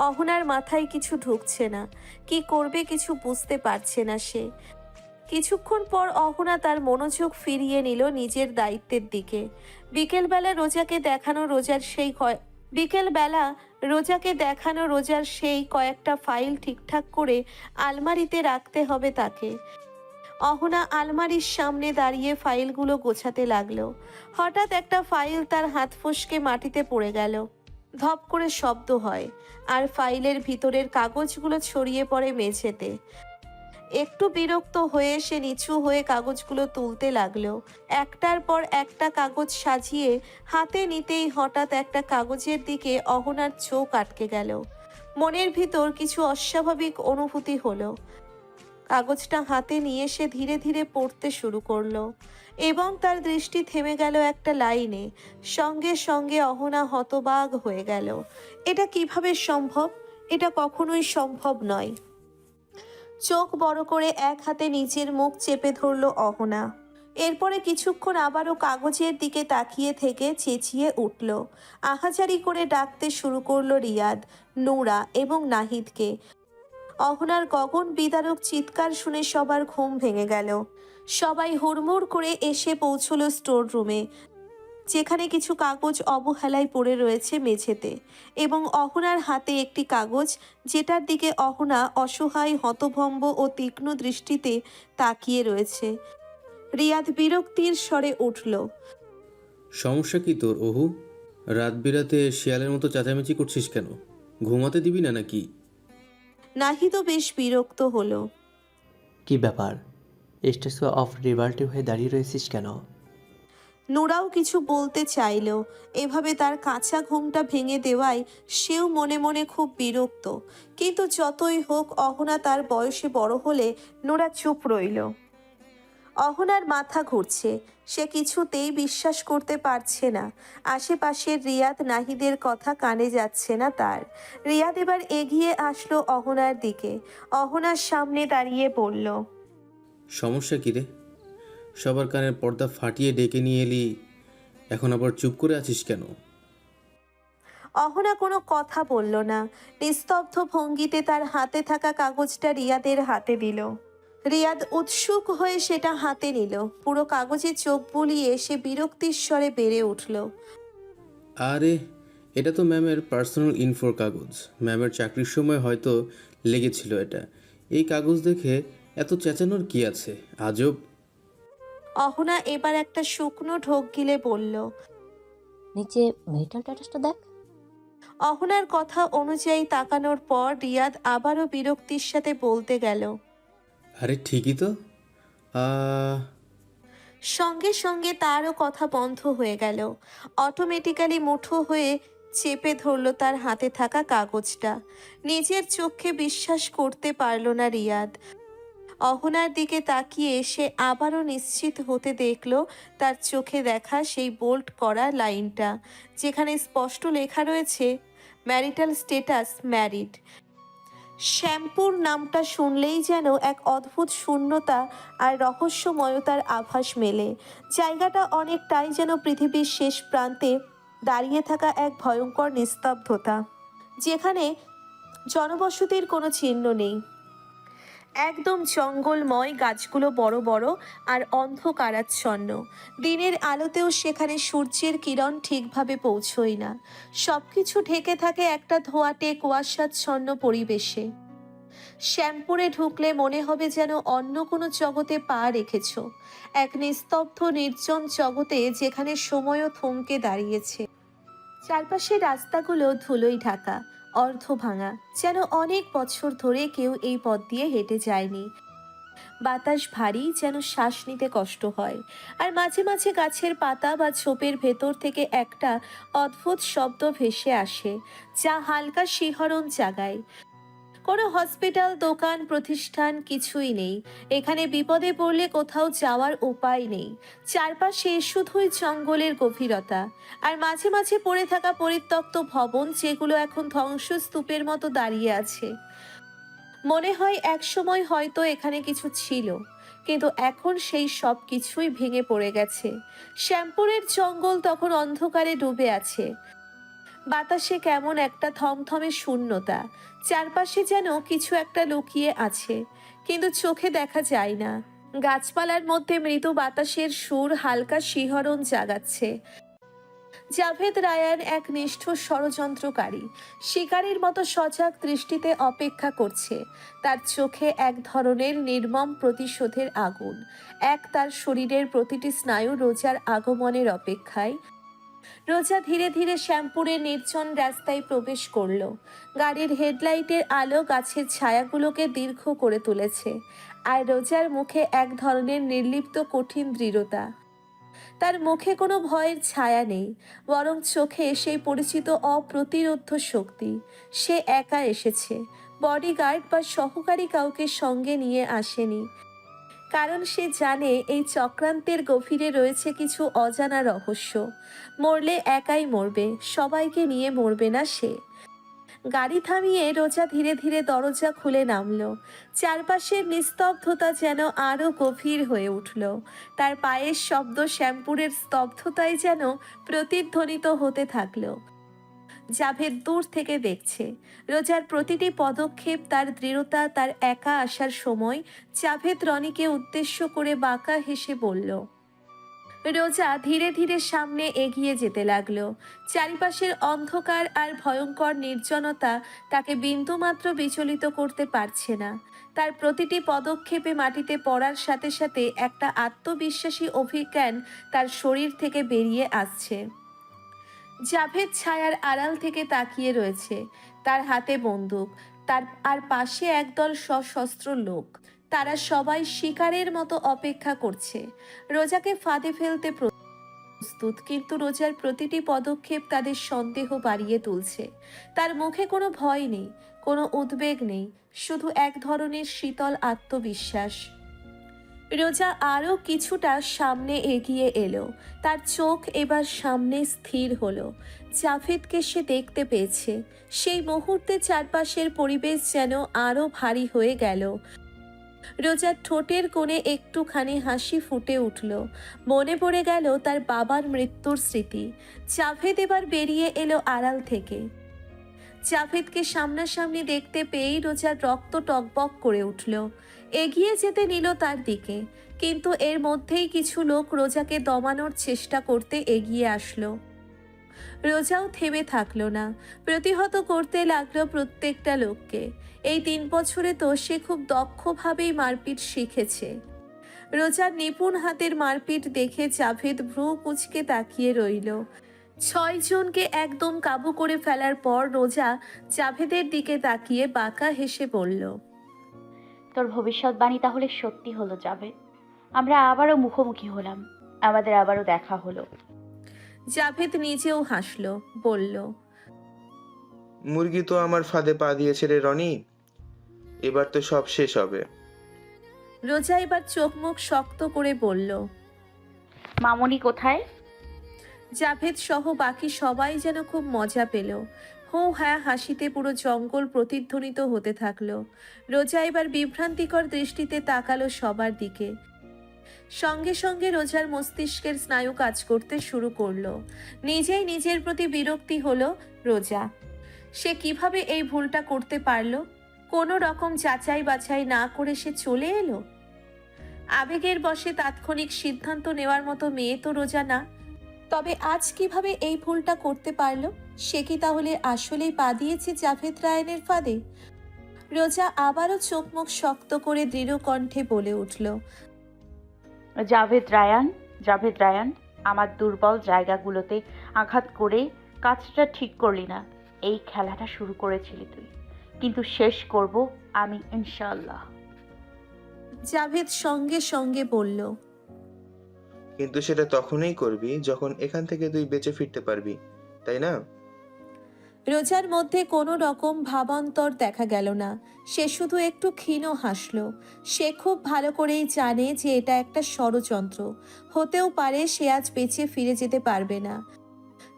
অহনার মাথায় কিছু ঢুকছে না, কি করবে কিছু বুঝতে পারছে না সে। কিছুক্ষণ পর অহনা তার মনোযোগ ফিরিয়ে নিল নিজের দায়িত্বের দিকে। বিকেলবেলা রোজাকে দেখানো রোজার সেই কয়েকটা ফাইল ঠিকঠাক করে আলমারিতে রাখতে হবে তাকে। অহনা আলমারির সামনে দাঁড়িয়ে ফাইলগুলো গোছাতে লাগলো। হঠাৎ একটা ফাইল তার হাত ফসকে মাটিতে পড়ে গেল। ধপ করে শব্দ হয়, আর ফাইলের ভিতরের কাগজগুলো ছড়িয়ে পড়ে মেঝেতে। একটু বিরক্ত হয়ে সে নিচু হয়ে কাগজগুলো তুলতে লাগলো। একটার পর একটা কাগজ সাজিয়ে হাতে নিতেই হঠাৎ একটা কাগজের দিকে অহনার চোখ আটকে গেল। মনের ভিতর কিছু অস্বাভাবিক অনুভূতি হলো। কাগজটা হাতে নিয়ে সে ধীরে ধীরে পড়তে শুরু করলো, এবং তার দৃষ্টি থেমে গেল একটা লাইনে। সঙ্গে সঙ্গে অহনা হতবাক হয়ে গেল। এটা কিভাবে সম্ভব? এটা কখনোই সম্ভব নয়। চোখ বড় করে এক হাতে নিজের মুখ চেপে ধরল অহনা। এরপরে কিছুক্ষণ আবারও কাগজের দিকে তাকিয়ে থেকে চেঁচিয়ে উঠল। আহাজারি করে ডাকতে শুরু করলো রিয়াদ, নূরা এবং নাহিদকে। অহনার গগন বিদারক চিৎকার শুনে সবার ঘুম ভেঙে গেল। সবাই হুড়মুড় করে এসে পৌঁছলো স্টোর রুমে, যেখানে কিছু কাগজ অবহেলায় পড়ে রয়েছে মেঝেতে, এবং অহনার হাতে একটি কাগজ, যেটার দিকে অহনা অসহায়, হতভম্ব ও তীক্ষ্ণ দৃষ্টিতে তাকিয়ে রয়েছে। রিয়াদ বিরক্তির স্বরে উঠল, সমস্যা কি তোর ওহু? রাত বিরাতে শিয়ালের মতো চেঁচামেচি করছিস কেন? ঘুমাতে দিবি না নাকি? নাহিদও বেশ বিরক্ত হলো। কি ব্যাপার? স্ট্যাচু অফ লিবার্টি হয়ে দাঁড়িয়ে রয়েছিস কেন? নূরাও কিছু বলতে চাইল। এভাবে তার কাঁচা ঘুমটা ভেঙে দেওয়ায় সেও মনে মনে খুব বিরক্ত। কিন্তু যতই হোক অহনা তার বয়সে বড় হলে নূরা চুপ রইল। অহনার মাথা ঘুরছে, সে কিছুতেই বিশ্বাস করতে পারছে না আশেপাশের রিয়াদ নাহিদের কথা কানে যাচ্ছে না তার। রিয়াদ এবার এগিয়ে আসলো অহনার দিকে, অহনার সামনে দাঁড়িয়ে বলল, সমস্যা কি রে? সবার কানের পর্দা ফাটিয়ে ডেকে নিয়ে এলি, এখন আবার চুপ করে আছিস কেন? অহনা কোনো কথা বলল না। নিস্তব্ধ ভঙ্গিতে তার হাতে থাকা কাগজটা রিয়াদের হাতে দিল। রিয়াদ উৎসুক হয়ে সেটা হাতে নিল। পুরো কাগজে চোখ বুলিয়ে সে বিরক্তির স্বরে বেড়ে উঠল, আরে এটা তো ম্যামের পার্সোনাল ইনফোর কাগজ। ম্যামের চাকরির সময় হয়তো লেগেছিল এটা। এই কাগজ দেখে এত চেঁচানোর কি আছে? আজব। অহনা এবার একটা শুকনো ঢোক গিলে বলল। নিচে মেরিটাল স্ট্যাটাসটা দেখ। অহনার কথা অনুযায়ী তাকানোর পর রিয়াদ আবারও বিরক্তির সাথে বলতে গেল। আরে ঠিকই তো। সঙ্গে সঙ্গে তারও কথা বন্ধ হয়ে গেল। অটোমেটিক্যালি মুঠো হয়ে চেপে ধরলো তার হাতে থাকা কাগজটা। নিজের চোখে বিশ্বাস করতে পারল না রিয়াদ। অহনার দিকে তাকিয়ে সে আবারও নিশ্চিত হতে দেখল তার চোখে দেখা সেই বোল্ড করা লাইনটা, যেখানে স্পষ্ট লেখা রয়েছে ম্যারিটাল স্ট্যাটাস ম্যারিড। শ্যাম্পুর নামটা শুনলেই যেন এক অদ্ভুত শূন্যতা আর রহস্যময়তার আভাস মেলে। জায়গাটা অনেকটাই যেন পৃথিবীর শেষ প্রান্তে দাঁড়িয়ে থাকা এক ভয়ঙ্কর নিস্তব্ধতা, যেখানে জনবসতির কোনো চিহ্ন নেই। একদম জঙ্গলময়, গাছগুলো বড় বড় আর অন্ধকারাচ্ছন্ন। দিনের আলোতেও সেখানে সূর্যের কিরণ ঠিকভাবে পৌঁছয় না। সবকিছু ঢেকে থাকে একটা ধোঁয়াটে কুয়াশাচ্ছন্ন পরিবেশে। শ্যামপুরে ঢুকলে মনে হবে যেন অন্য কোনো জগতে পা রেখেছ, এক নিস্তব্ধ নির্জন জগতে যেখানে সময়ও থমকে দাঁড়িয়েছে। চারপাশে রাস্তাগুলো ধুলোয় ঢাকা, অর্ধ ভাঙা, যেন অনেক বছর ধরে কেউ এই পথ দিয়ে হেঁটে যায়নি। বাতাস ভারী, যেন শ্বাস নিতে কষ্ট হয়। আর মাঝে মাঝে গাছের পাতা বা ঝোপের ভেতর থেকে একটা অদ্ভুত শব্দ ভেসে আসে, যা হালকা শিহরণ জাগায়। কোনো হসপিটাল, দোকান, প্রতিষ্ঠান কিছুই নেই এখানে। বিপদে পড়লে কোথাও যাওয়ার উপায় নেই। চারপাশে শুধুই জঙ্গলের গভীরতা, আর মাঝে মাঝে পড়ে থাকা পরিত্যক্ত ভবন, যেগুলো এখন ধ্বংসস্তূপের মতো দাঁড়িয়ে আছে। মনে হয় একসময় হয়তো এখানে কিছু ছিল, কিন্তু এখন সেই সব কিছুই ভেঙে পড়ে গেছে। শ্যামপুরের জঙ্গল তখন অন্ধকারে ডুবে আছে। বাতাসে কেমন একটা থমথমে শূন্যতা, চারপাশে যেন কিছু একটা লুকিয়ে আছে, কিন্তু চোখে দেখা যায় না। গাছপালার মধ্যে মৃদু বাতাসের সুর হালকা শিহরণ জাগাচ্ছে। জাভেদ রায়ান এক নিষ্ঠুর ষড়যন্ত্রকারী, শিকারীর মতো সজাগ দৃষ্টিতে অপেক্ষা করছে। তার চোখে এক ধরনের নির্মম প্রতিশোধের আগুন। তার শরীরের প্রতিটি স্নায়ু রোজার আগমনের অপেক্ষায়। রোজা ধীরে ধীরে শ্যামপুরের নির্জন রাস্তায় প্রবেশ করল। গাড়ির হেডলাইটের আলো গাছের ছায়াগুলোকে দীর্ঘ করে তুলেছে, আর রোজার মুখে এক ধরনের নির্লিপ্ত কঠিন দৃঢ়তা। তার মুখে কোনো ভয়ের ছায়া নেই, বরং চোখে সেই পরিচিত অপ্রতিরোধ্য শক্তি। সে একা এসেছে, বডিগার্ড বা সহকারী কাউকে সঙ্গে নিয়ে আসেনি, কারণ সে জানে এই চক্রান্তের গভীরে রয়েছে কিছু অজানা রহস্য। মরলে একাই মরবে, সবাইকে নিয়ে মরবে না সে। গাড়ি থামিয়ে রোজা ধীরে ধীরে দরজা খুলে নামলো। চারপাশের নিস্তব্ধতা যেন আরো গভীর হয়ে উঠল। তার পায়ের শব্দ শ্যামপুরের স্তব্ধতায় যেন প্রতিধ্বনিত হতে থাকলো। জাভেদ দূর থেকে দেখছে রোজার প্রতিটি পদক্ষেপ, তার দৃঢ়তা, তার একা আসার সময়। জাভেদ রনিকে উদ্দেশ্য করে বাঁকা হেসে বলল। রোজা ধীরে ধীরে সামনে এগিয়ে যেতে লাগলো। চারিপাশের অন্ধকার আর ভয়ঙ্কর নির্জনতা তাকে বিন্দুমাত্র বিচলিত করতে পারছে না। তার প্রতিটি পদক্ষেপে মাটিতে পড়ার সাথে সাথে একটা আত্মবিশ্বাসী অভিজ্ঞান তার শরীর থেকে বেরিয়ে আসছে। জাভেদ ছায়ার আড়াল থেকে তাকিয়ে রয়েছে, তার হাতে বন্দুক, আর পাশে একদল সশস্ত্র লোক। তারা সবাই শিকারের মতো অপেক্ষা করছে, রোজাকে ফাঁদে ফেলতে প্রস্তুত। কিন্তু রোজার প্রতিটি পদক্ষেপ তাদের সন্দেহ বাড়িয়ে তুলছে। তার মুখে কোনো ভয় নেই, কোনো উদ্বেগ নেই, শুধু এক ধরনের শীতল আত্মবিশ্বাস। রোজা আরও কিছুটা সামনে এগিয়ে এলো। তার চোখ এবার সামনে স্থির হলো। জাভেদকে সে দেখতে পেয়েছে। সেই মুহূর্তে চারপাশের পরিবেশ যেন আরও ভারী হয়ে গেল। রোজার ঠোঁটের কোণে একটুখানি হাসি ফুটে উঠল। মনে পড়ে গেল তার বাবার মৃত্যুর স্মৃতি। জাভেদ এবার বেরিয়ে এলো আড়াল থেকে। জাভেদকে সামনাসামনি দেখতে পেয়েই রোজার রক্ত টকবক করে উঠল। এগিয়ে যেতে নিল তার দিকে, কিন্তু এর মধ্যেই কিছু লোক রোজাকে দমানোর চেষ্টা করতে এগিয়ে আসলো। রোজাও থেমে থাকলো না, প্রতিহত করতে লাগলো প্রত্যেকটা লোককে। এই 3 বছরে তো সে খুব দক্ষভাবেই মারপিট শিখেছে। রোজার নিপুণ হাতের মারপিট দেখে জাভেদ ভ্রু কুঁচকে তাকিয়ে রইল। 6 জনকে একদম কাবু করে ফেলার পর রোজা জাভেদের দিকে তাকিয়ে বাঁকা হেসে বলল, তোর ভবিষ্যৎবাণী তাহলে সত্যি হলো যাবে। আমরা আবারও মুখোমুখি হলাম, আমাদের আবারও দেখা হলো। জাভেদ নিজেও হাসলো, বলল, মুরগি তো আমার ফাঁদে পা দিয়েছে রে রনি, এবার তো সব শেষ হবে। রোজা এবার চোখ মুখ শক্ত করে বলল। মামনি কোথায়? জাভেদ সহ বাকি সবাই যেন খুব মজা পেল। হো হ্যাঁ হাসিতে পুরো জঙ্গল প্রতিধ্বনিত হতে থাকলো। রোজা এবার বিভ্রান্তিকর দৃষ্টিতে তাকালো সবার দিকে। সঙ্গে সঙ্গে রোজার মস্তিষ্কের স্নায়ু কাজ করতে শুরু করলো। নিজেই নিজের প্রতি বিরক্তি হলো রোজা। সে কিভাবে এই ভুলটা করতে পারলো? কোনো রকম যাচাই বাছাই না করে সে চলে এলো। আবেগের বশে তাৎক্ষণিক সিদ্ধান্ত নেওয়ার মতো মেয়ে তো রোজা না। তবে আজ কিভাবে এই ভুলটা করতে পারলো? সে কি তাহলে আসলেই পা দিয়েছে জাভেদ রায়ানের ফাঁদে? রোজা আবারও চোখ মুখ শক্ত করে দৃঢ় কণ্ঠে বলে উঠল, জাভেদ রায়ান, আমার দুর্বল জায়গাগুলোতে আঘাত করে কাজটা ঠিক করলি না। এই খেলাটা শুরু করেছিলি তুই, কিন্তু শেষ করব আমি ইনশাআল্লাহ। জাভেদ সঙ্গে সঙ্গে বলল, কিন্তু সেটা তখনই করবি যখন এখান থেকে তুই বেঁচে ফিরতে পারবি, তাই না? রোজার মধ্যে কোনো রকম ভাবান্তর দেখা গেল না। সে শুধু একটু ক্ষীণ হাসল। সে খুব ভালো করেই জানে যে এটা একটা ষড়যন্ত্র। হতেও পারে সে আজ বেঁচে ফিরে যেতে পারবে না।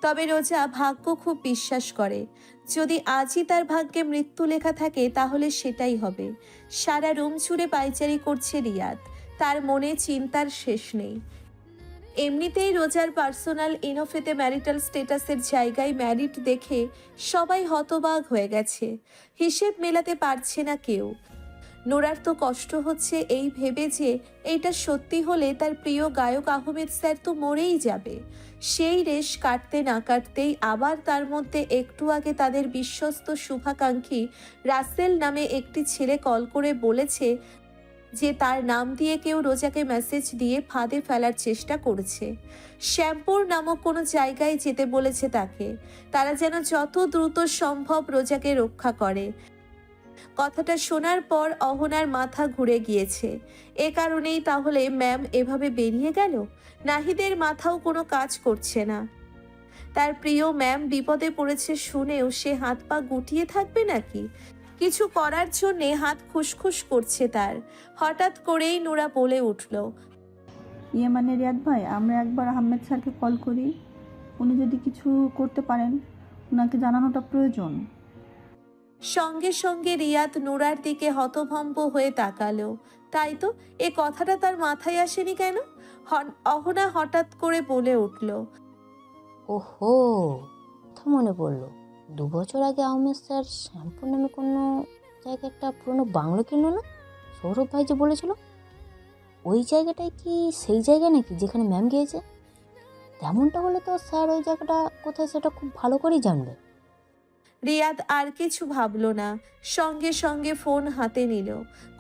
তবে রোজা ভাগ্য খুব বিশ্বাস করে। যদি আজই তার ভাগ্যে মৃত্যু লেখা থাকে তাহলে সেটাই হবে। সারা রুম জুড়ে পায়চারি করছে রিয়াদ। তার মনে চিন্তার শেষ নেই। এমনিতেই রোজার পার্সোনাল ইনোফেতে ম্যারিটাল স্ট্যাটাসের জায়গায় ম্যারিড দেখে সবাই হতবাক হয়ে গেছে। হিসেব মেলাতে পারছে না কেউ। নোরার তো কষ্ট হচ্ছে এই ভেবে যে এইটা সত্যি হলে তার প্রিয় গায়ক আহমেদ স্যার তো মরেই যাবে। সেই রেশ কাটতে না কাটতেই আবার তার মধ্যে একটু আগে তাদের বিশ্বস্ত শুভাকাঙ্ক্ষী রাসেল নামে একটি ছেলে কল করে বলেছে যে তার নাম দিয়ে কেউ রোজাকে মেসেজ দিয়ে ফাঁদে ফেলার চেষ্টা করছে। শ্যামপুর নামক কোনো জায়গায় যেতে বলেছে তাকে। তারা যেন যত দ্রুত সম্ভব রোজাকে রক্ষা করে। কথাটা শোনার পর অহনার মাথা ঘুরে গিয়েছে। এ কারণেই তাহলে ম্যাম এভাবে বেরিয়ে গেল? নাহিদের মাথাও কোনো কাজ করছে না। তার প্রিয় ম্যাম বিপদে পড়েছে শুনেও সে হাত পা গুটিয়ে থাকবে নাকি? কিছু করার জন্যে হাত খুসখুস করছে তার। হঠাৎ করেই নোরা বলে উঠল, মানে রিয়াদ ভাই, আমরা একবার আহমেদ স্যারকে কল করি। উনি যদি কিছু করতে পারেন, ওনাকে জানানোটা প্রয়োজন। সঙ্গে সঙ্গে রিয়াদ নোরার দিকে হতভম্ব হয়ে তাকালো। তাই তো, এ কথাটা তার মাথায় আসেনি কেন? অহনা হঠাৎ করে বলে উঠল, ওহো, কথা মনে পড়লো। 2 বছর আগে আহমেদ স্যার শ্যামপুর নামে কোনো জায়গায় একটা পুরনো বাংলো কিনলো না? সৌরভ ভাই যে বলেছিল, ওই জায়গাটায় কি সেই জায়গা নাকি যেখানে ম্যাম গিয়েছে? তেমনটা হলে তো স্যার ওই জায়গাটা কোথায় সেটা খুব ভালো করেই জানবে। রিয়াদ আর কিছু ভাবলো না, সঙ্গে সঙ্গে ফোন হাতে নিল।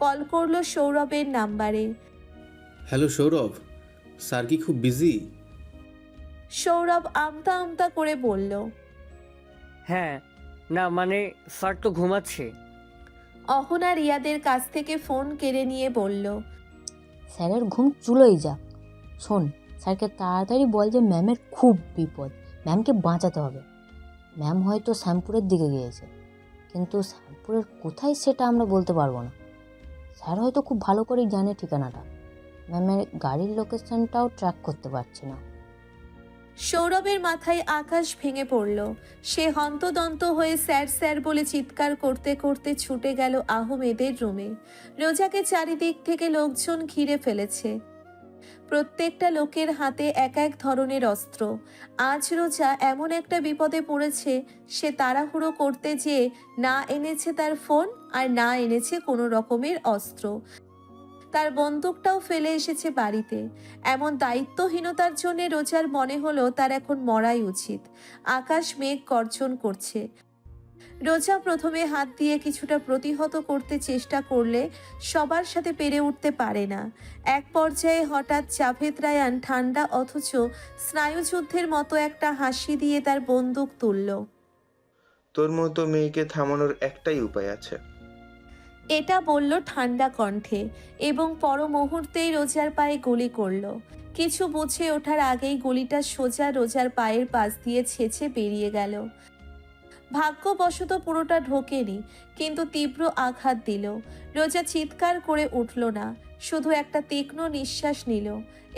কল করলো সৌরভের নাম্বারে। হ্যালো সৌরভ, স্যার কি খুব বিজি? সৌরভ আমতা আমতা করে বলল, হ্যাঁ, না মানে স্যার তো ঘুমাচ্ছে। অহনা রিয়াদের কাছ থেকে ফোন কেড়ে নিয়ে বলল, স্যারের ঘুম চুলোই যাক। শোন, স্যারকে তাড়াতাড়ি বল যে ম্যামের খুব বিপদ, ম্যামকে বাঁচাতে হবে। ম্যাম হয়তো শ্যামপুরের দিকে গিয়েছে, কিন্তু শ্যামপুরের কোথায় সেটা আমরা বলতে পারবো না। স্যার হয়তো খুব ভালো করেই জানে ঠিকানাটা। ম্যামের গাড়ির লোকেশনটাও ট্র্যাক করতে পারছি না। সৌরভের মাথায় আকাশ ভেঙে পড়ল। সে হন্তদন্ত হয়ে স্যার স্যার বলে চিৎকার করতে করতে ছুটে গেল আহমেদের রুমে। রোজাকে চারিদিক থেকে লোকজন ঘিরে ফেলেছে। প্রত্যেকটা লোকের হাতে এক এক ধরনের অস্ত্র। আজ রোজা এমন একটা বিপদে পড়েছে, সে তাড়াহুড়ো করতে যেয়ে না এনেছে তার ফোন আর না এনেছে কোনো রকমের অস্ত্র। তার বন্দুকটাও ফেলে এসেছে বাড়িতে। এমন দায়িত্বহীনতার জন্য রোজার মনে হলো তার এখন মরাই উচিত। আকাশ মেঘ গর্জন করছে। রোজা প্রথমে হাত দিয়ে কিছুটা প্রতিহত করতে চেষ্টা করলে সবার সাথে পেরে উঠতে পারে না। এক পর্যায়ে হঠাৎ জাভেদ রায়ান ঠান্ডা অথচ স্নায়ুযুদ্ধের মতো একটা হাসি দিয়ে তার বন্দুক তুলল। তোর মতো মেয়েকে থামানোর একটাই উপায় আছে। এটা বলল ঠান্ডা কণ্ঠে এবং পর মুহূর্তেই রোজার পায়ে গুলি করল। কিছু বুঝে ওঠার আগেই গুলিটা সোজা রোজার পায়ের পাশ দিয়ে ছেঁচে বেরিয়ে গেল। ভাগ্যবশত পুরোটা ঢোকেনি, কিন্তু তীব্র আঘাত দিল। রোজা চিৎকার করে উঠল না, শুধু একটা তীক্ষ্ণ নিঃশ্বাস নিল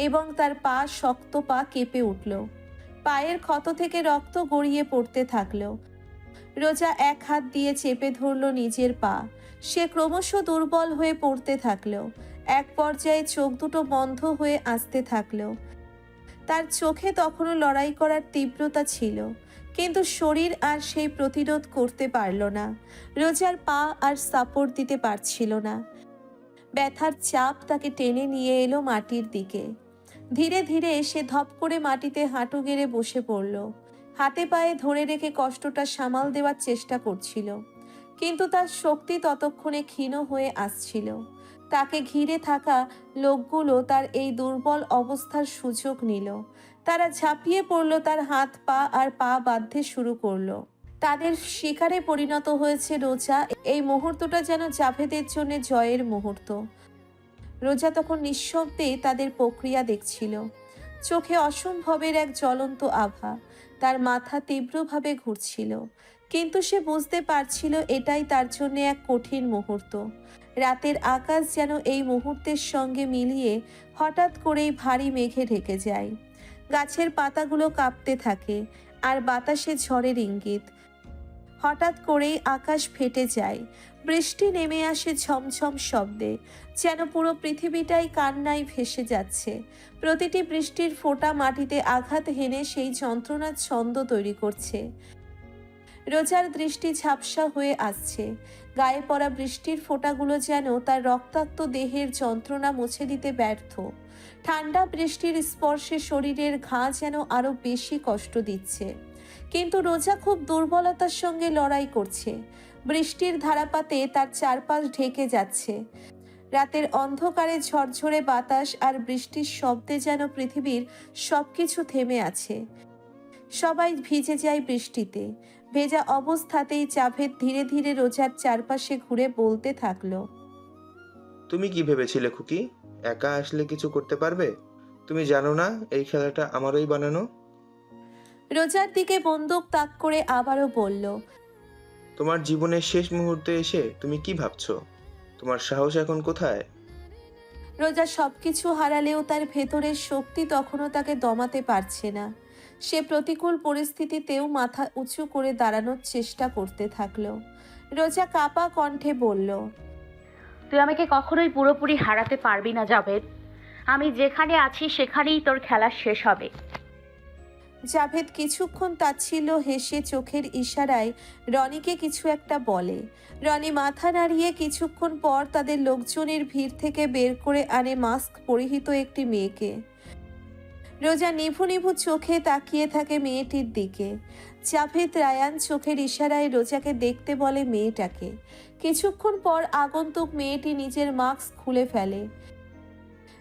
এবং তার পা, শক্ত পা কেঁপে উঠল। পায়ের ক্ষত থেকে রক্ত গড়িয়ে পড়তে থাকলো। রোজা এক হাত দিয়ে চেপে ধরল নিজের পা। সে ক্রমশ দুর্বল হয়ে পড়তে থাকলো। এক পর্যায়ে চোখ দুটো বন্ধ হয়ে আসতে থাকলো। তার চোখে তখনও লড়াই করার তীব্রতা ছিল, কিন্তু শরীর আর সেই প্রতিরোধ করতে পারল না। রোজার পা আর সাপোর্ট দিতে পারছিল না। ব্যথার চাপ তাকে টেনে নিয়ে এলো মাটির দিকে। ধীরে ধীরে সে ধপ করে মাটিতে হাঁটু গেড়ে বসে পড়ল। হাতে পায়ে ধরে রেখে কষ্টটা সামাল দেওয়ার চেষ্টা করছিল, কিন্তু তার শক্তি ততক্ষণে ক্ষীণ হয়ে আসছিল। তাকে ঘিরে থাকা লোকগুলো তার এই দুর্বল অবস্থার সুযোগ নিল। তারা ঝাঁপিয়ে পড়ল, তার হাত পা আর পা বাঁধতে শুরু করলো। তাদের শিকারে পরিণত হয়েছে রোজা। এই মুহূর্তটা যেন জাভেদের জন্য জয়ের মুহূর্ত। রোজা তখন নিঃশব্দে তাদের প্রক্রিয়া দেখছিল, চোখে অসম্ভবের এক জ্বলন্ত আভা। তার মাথা তীব্রভাবে ঘুরছিল, কিন্তু সে বুঝতে পারছিল এটাই তার জন্য এক কঠিন মুহূর্ত। রাতের আকাশ যেন এই মুহূর্তের সঙ্গে মিলিয়ে হঠাৎ করেই ভারী মেঘে ঢেকে যায়। গাছের পাতাগুলো কাঁপতে থাকে আর বাতাসে ঝড়ের ইঙ্গিত। হঠাৎ করেই আকাশ ফেটে যায়, বৃষ্টি নেমে আসে ঝমঝম শব্দে, যেন পুরো পৃথিবীটাই কান্নায় ভেসে যাচ্ছে। প্রতিটি বৃষ্টির ফোঁটা মাটিতে আঘাত হেনে সেই যন্ত্রণার ছন্দ তৈরি করছে। রোজার দৃষ্টি ঝাপসা হয়ে আসছে। গায়ে পড়া বৃষ্টির ফোঁটাগুলো যেন তার রক্তাক্ত দেহের যন্ত্রণা মুছে দিতে ব্যর্থ। ঠান্ডা বৃষ্টির স্পর্শে শরীরের ঘা যেন আরো বেশি কষ্ট দিচ্ছে, কিন্তু রোজা খুব দুর্বলতার সঙ্গে লড়াই করছে। বৃষ্টির ধারাপাতে তার চারপাশ ঢেকে যাচ্ছে। রাতের অন্ধকারে ঝরঝরে বাতাস আর বৃষ্টির শব্দে যেন পৃথিবীর সবকিছু থেমে আছে। সবাই ভিজে যায় বৃষ্টিতে। ভেজা অবস্থাতেই জাভেদ ধীরে ধীরে রোজার চারপাশে ঘুরে বলতে থাকলো, তুমি কি ভেবেছিলে খুকি? একা আসলে কিছু করতে পারবে? তুমি জানো না এই খেলাটা আমারই বানানো? রোজার দিকে বন্দুক তাক করে আবারও বলল, তোমার জীবনের শেষ মুহূর্তে এসে তুমি কি ভাবছো? তোমার সাহস এখন কোথায়? রোজা সবকিছু হারালেও তার ভেতরের শক্তি তখনও তাকে দমাতে পারছে না। সে প্রতিকূল পরিস্থিতিতেও মাথা উঁচু করে দাঁড়ানোর চেষ্টা করতে থাকলো। রোজা কাঁপা কণ্ঠে বলল, তুই আমাকে কখনোই পুরোপুরি হারাতে পারবি না জাভেদ। আমি যেখানে আছি সেখানেই তোর খেলা শেষ হবে। জাভেদ কিছুক্ষণ তাচ্ছিল্য হেসে চোখের ইশারায় রনিকে কিছু একটা বলে। রনি মাথা নাড়িয়ে কিছুক্ষণ পর তাদের লোকজনের ভিড় থেকে বের করে আনে মাস্ক পরিহিত একটি মেয়েকে। রোজা নিভু নিভু চোখে তাকিয়ে থাকে মেয়েটির দিকে। জাভেদ রায়ান চোখের ইশারায় রোজাকে দেখতে বলে মেয়েটাকে। কিছুক্ষণ পর আগন্তুক মেয়েটি নিজের মাস্ক খুলে ফেলে।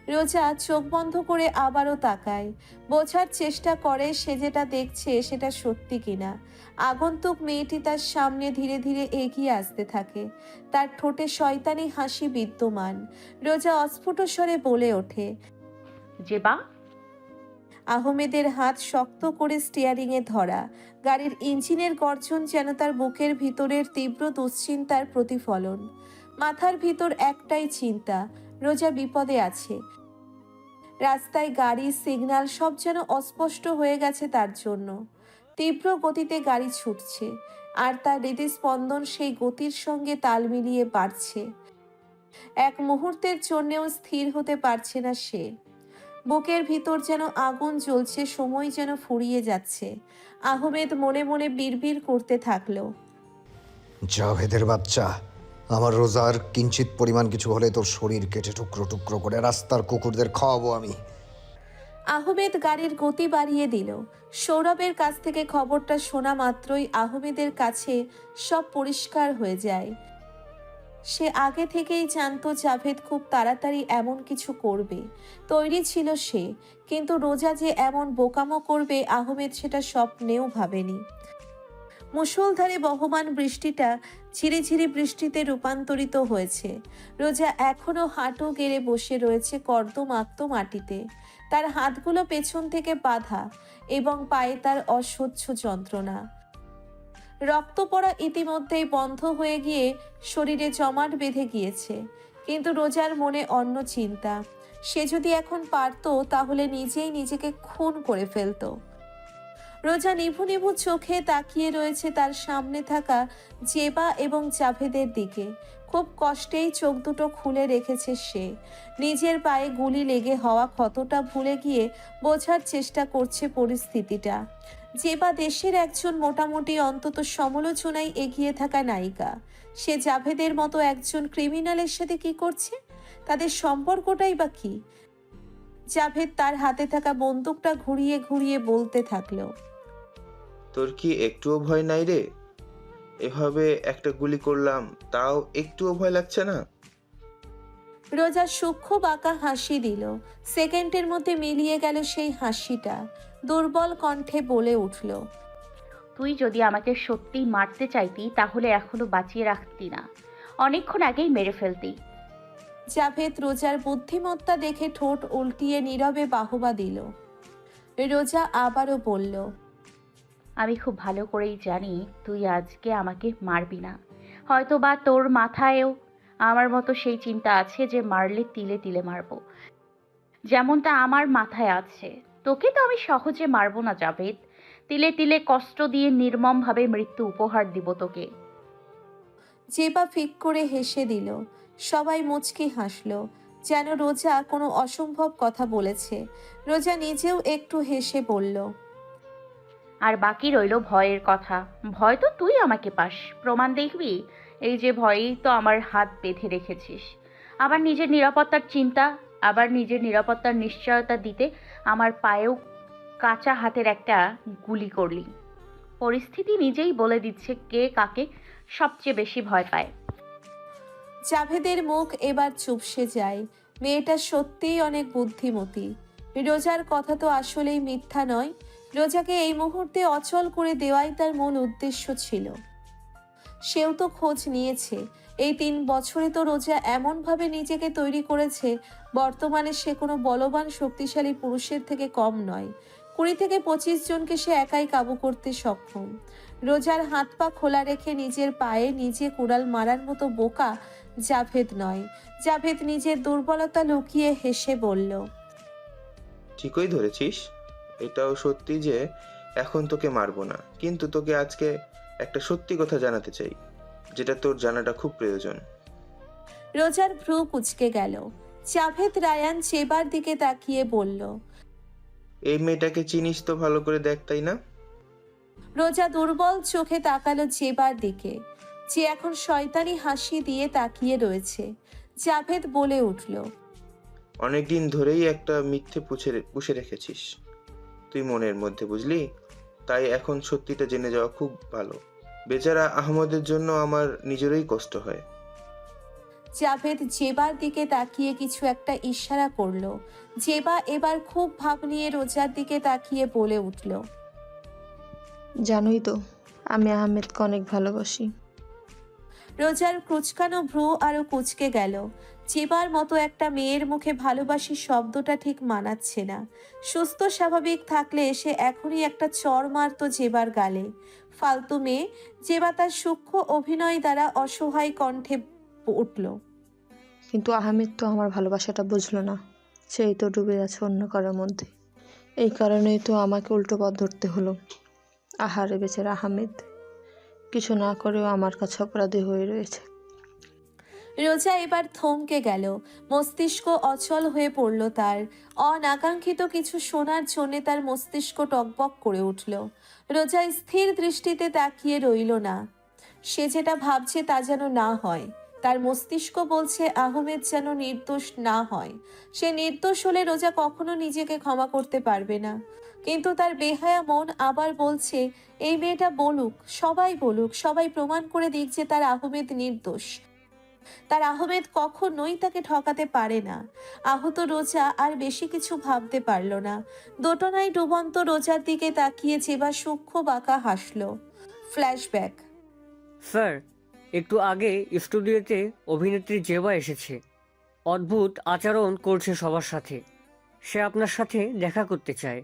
রোজা চোখ বন্ধ করে আবারও তাকায়, বোঝার চেষ্টা করে সে যেটা দেখছে সেটা সত্যি কিনা। আগন্তুক মেয়েটি তার সামনে ধীরে ধীরে এগিয়ে আসতে থাকে, তার ঠোঁটে শয়তানি হাসি বিদ্যমান। রোজা অস্ফুট স্বরে বলে ওঠে, জেবা। আহমেদের হাত শক্ত করে স্টিয়ারিংয়ে ধরা। গাড়ির ইঞ্জিনের গর্জন যেন তার বুকের ভিতরের তীব্র দুশ্চিন্তার প্রতিফলন। মাথার ভিতর একটাই চিন্তা, রোজা বিপদে আছে। রাস্তায় গাড়ি, সিগন্যাল সব যেন অস্পষ্ট হয়ে গেছে তার জন্য। তীব্র গতিতে গাড়ি ছুটছে আর তার হৃদস্পন্দন সেই গতির সঙ্গে তাল মিলিয়ে বাড়ছে। এক মুহূর্তের জন্যেও স্থির হতে পারছে না সে। বুকের ভিতর যেন আগুন জ্বলছে, সময় যেন ফুরিয়ে যাচ্ছে। আহমেদ মনে মনে বিড়বিড় করতে থাকলো, জাভেদের বাচ্চা, আমার রোজার কিঞ্চিত পরিমাণ কিছু হলে তোর শরীর কেটে টুকরো টুকরো করে রাস্তার কুকুরদের খাওয়াবো আমি। আহমেদ গাড়ির গতি বাড়িয়ে দিল। সৌরভের কাছ থেকে খবরটা শোনা মাত্রই আহমেদের কাছে সব পরিষ্কার হয়ে যায়। সে আগে থেকেই জানতো জাভেদ খুব তাড়াতাড়ি এমন কিছু করবে, তৈরি ছিল সে। কিন্তু রোজা যে এমন বোকামো করবে আহমেদ সেটা স্বপ্নেও ভাবেনি। মুষলধারে বহমান বৃষ্টিটা ঝিরিঝিরি বৃষ্টিতে রূপান্তরিত হয়েছে। রোজা এখনো হাঁটু গেড়ে বসে রয়েছে কর্দমাক্ত মাটিতে। তার হাতগুলো পেছন থেকে বাঁধা এবং পায়ে তার অসহ্য যন্ত্রণা। রক্ত পড়া ইতিমধ্যেই বন্ধ হয়ে গিয়ে শরীরে জমাট বেঁধে গিয়েছে। কিন্তু রোজার মনে অন্য চিন্তা। সে যদি এখন পারত তাহলে নিজেই নিজেকে খুন করে ফেলতো। রোজা নিভু নিভু চোখে তাকিয়ে রয়েছে তার সামনে থাকা জেবা এবং জাভেদের দিকে। খুব কষ্টেই চোখ দুটো খুলে রেখেছে সে। নিজের পায়ে গুলি লেগে হওয়া ক্ষতটা ভুলে গিয়ে বোঝার চেষ্টা করছে পরিস্থিতিটা। জেবা দেশের একজন মোটামুটি অন্তত সমালোচনায় এগিয়ে থাকা নায়িকা। সে জাভেদের মতো একজন ক্রিমিনালের সাথে কি করছে? তাদের সম্পর্কটাই বা কি? জাভেদ তার হাতে থাকা বন্দুকটা ঘুরিয়ে ঘুরিয়ে বলতে থাকলো, তোর কি একটুও ভয় নাই রে? এভাবে একটা গুলি করলাম, তাও একটুও ভয় লাগছে না? রোজা সূক্ষ্ম বাঁকা হাসি দিল। সেকেন্ডের মধ্যে মিলিয়ে গেল সেই হাসিটা। দুর্বল কণ্ঠে বলে উঠল, তুই যদি আমাকে সত্যিই মারতে চাইতি তাহলে এখনো বাঁচিয়ে রাখতি না, অনেকক্ষণ আগেই মেরে ফেলতি। জাভেদ রোজার বুদ্ধিমত্তা দেখে ঠোঁট উল্টিয়ে নীরবে বাহবা দিল। রোজা আবারও বলল, আমি খুব ভালো করেই জানি তুই আজকে আমাকে মারবি না। হয়তো বা তোর মাথায়ও আমার মতো সেই চিন্তা আছে যে মারলে তিলে তিলে মারবো, যেমনটা আমার মাথায় আছে। তোকে তো আমি সহজে মারবো না জাভেদ, তিলে তিলে কষ্ট দিয়ে নির্মমভাবে মৃত্যু উপহার দিব তোকে। জেবা ফিক করে হেসে দিল। সবাই মুচকি হাসল, যেন রোজা কোনো অসম্ভব কথা বলেছে। রোজা নিজেও একটু হেসে বলল, আর বাকি রইল ভয়ের কথা। ভয় তো তুই আমাকে পাস, প্রমাণ দেখবি? এই যে ভয়েই তো আমার হাত বেঁধে রেখেছিস। আবার নিজের নিরাপত্তার চিন্তা, আবার নিজের নিরাপত্তার নিশ্চয়তা দিতে আমার পায়েও কাঁচা হাতের একটা গুলি করলি। পরিস্থিতি নিজেই বলে দিচ্ছে কে কাকে সবচেয়ে বেশি ভয় পায়। জাভেদের মুখ এবার চুপসে যায়। মেয়েটা সত্যিই অনেক বুদ্ধিমতী। রোজার কথা তো আসলেই মিথ্যা নয়। রোজাকে এই মুহূর্তে অচল করে দেওয়াই তার মূল উদ্দেশ্য ছিল। সেও তো খোঁজ নিয়েছে। এই 3 বছরে তো রোজা এমনভাবে নিজেকে তৈরি করেছে, বর্তমানে সে কোনো বলবান শক্তিশালী পুরুষের থেকে কম নয়। 20 থেকে 25 জনকে সে একাই কাবু করতে সক্ষম। রোজার হাত পা খোলা রেখে নিজের পায়ে নিজে কুড়াল মারার মতো বোকা জাভেদ নয়। জাভেদ নিজের দুর্বলতা লুকিয়ে হেসে বলল, ঠিকই ধরেছিস। এটাও সত্যি যে এখন তোকে মারবো না, কিন্তু তোকে আজকে একটা সত্যি কথা জানাতে চাই, যেটা তোর জানাটা খুব প্রয়োজন। রোজার ভ্রু কুঁচকে গেল। জাভেদ রায়ান চেবার দিকে তাকিয়ে বলল, এই মেয়েটাকে চিনিস তো, ভালো করে দেখ, তাই না? রোজা দুর্বল চোখে তাকালো জেবার দিকে, যে এখন শয়তানি হাসি দিয়ে তাকিয়ে রয়েছে। জাভেদ বলে উঠল, অনেকদিন ধরেই একটা মিথ্যে পুষে রেখেছিস তুই মনের মধ্যে, বুঝলি? তাই এখন সত্যিটা জেনে যাওয়া খুব ভালো। বেচারা আহমদের জন্য আমার নিজেরই কষ্ট হয়। জাভেদ জেবার দিকে তাকিয়ে কিছু একটা ইশারা করলো। জেবা এবার খুব ভাব নিয়ে রোজার দিকে তাকিয়ে বলে উঠল, জানোই তো আমি আহমেদকে অনেক ভালোবাসি। রোজার কুচকানো ভ্রু আরো কুচকে গেল। জেবার মতো একটা মেয়ের মুখে ভালোবাসি শব্দটা ঠিক মানাচ্ছে না। সুস্থ স্বাভাবিক থাকলে সে এখনই একটা চড় মারতো জেবার গালে। ফালতু মেয়ে। জেবা তার সূক্ষ্ম অভিনয় দ্বারা অসহায় কণ্ঠে উঠল, কিন্তু আহমেদ তো আমার ভালোবাসাটা বুঝলো না, সেই তো ডুবে আছে অন্য কারোর মধ্যে। এই কারণেই তো আমাকে উল্টো পথ ধরতে হলো। আহারে বেচারা আহমেদ, কিছু না করেও আমার কাছে অপরাধী হয়ে রয়েছে। রোজা এবার থমকে গেল। মস্তিষ্ক অচল হয়ে পড়ল তার। অনাকাঙ্ক্ষিত কিছু শোনার জন্যে তার মস্তিষ্ক টকবক করে উঠল। রোজা স্থির দৃষ্টিতে তাকিয়ে রইল না। সে যেটা ভাবছে তা যেন না হয়। তার মস্তিষ্ক বলছে আহমেদ যেন নির্দোষ না হয়। সে নির্দোষ হলে রোজা কখনো নিজেকে ক্ষমা করতে পারবে না। কিন্তু তার বেহায়া মন আবার বলছে এই মেয়েটা বলুক, সবাই প্রমাণ করে দিক যে তার আহমেদ নির্দোষ। তার আহমেদ কখনোই তাকে ঠকাতে পারে না। আহত রোজা আর বেশি কিছু ভাবতে পারল না। দোটনায় ডুবন্ত রোজার দিকে তাকিয়ে জেবা সূক্ষ্ম বাঁকা হাসল। ফ্ল্যাশব্যাক। স্যার, একটু আগে স্টুডিওতে অভিনেত্রী জেবা এসেছে। অদ্ভুত আচরণ করছে সবার সাথে। সে আপনার সাথে দেখা করতে চায়।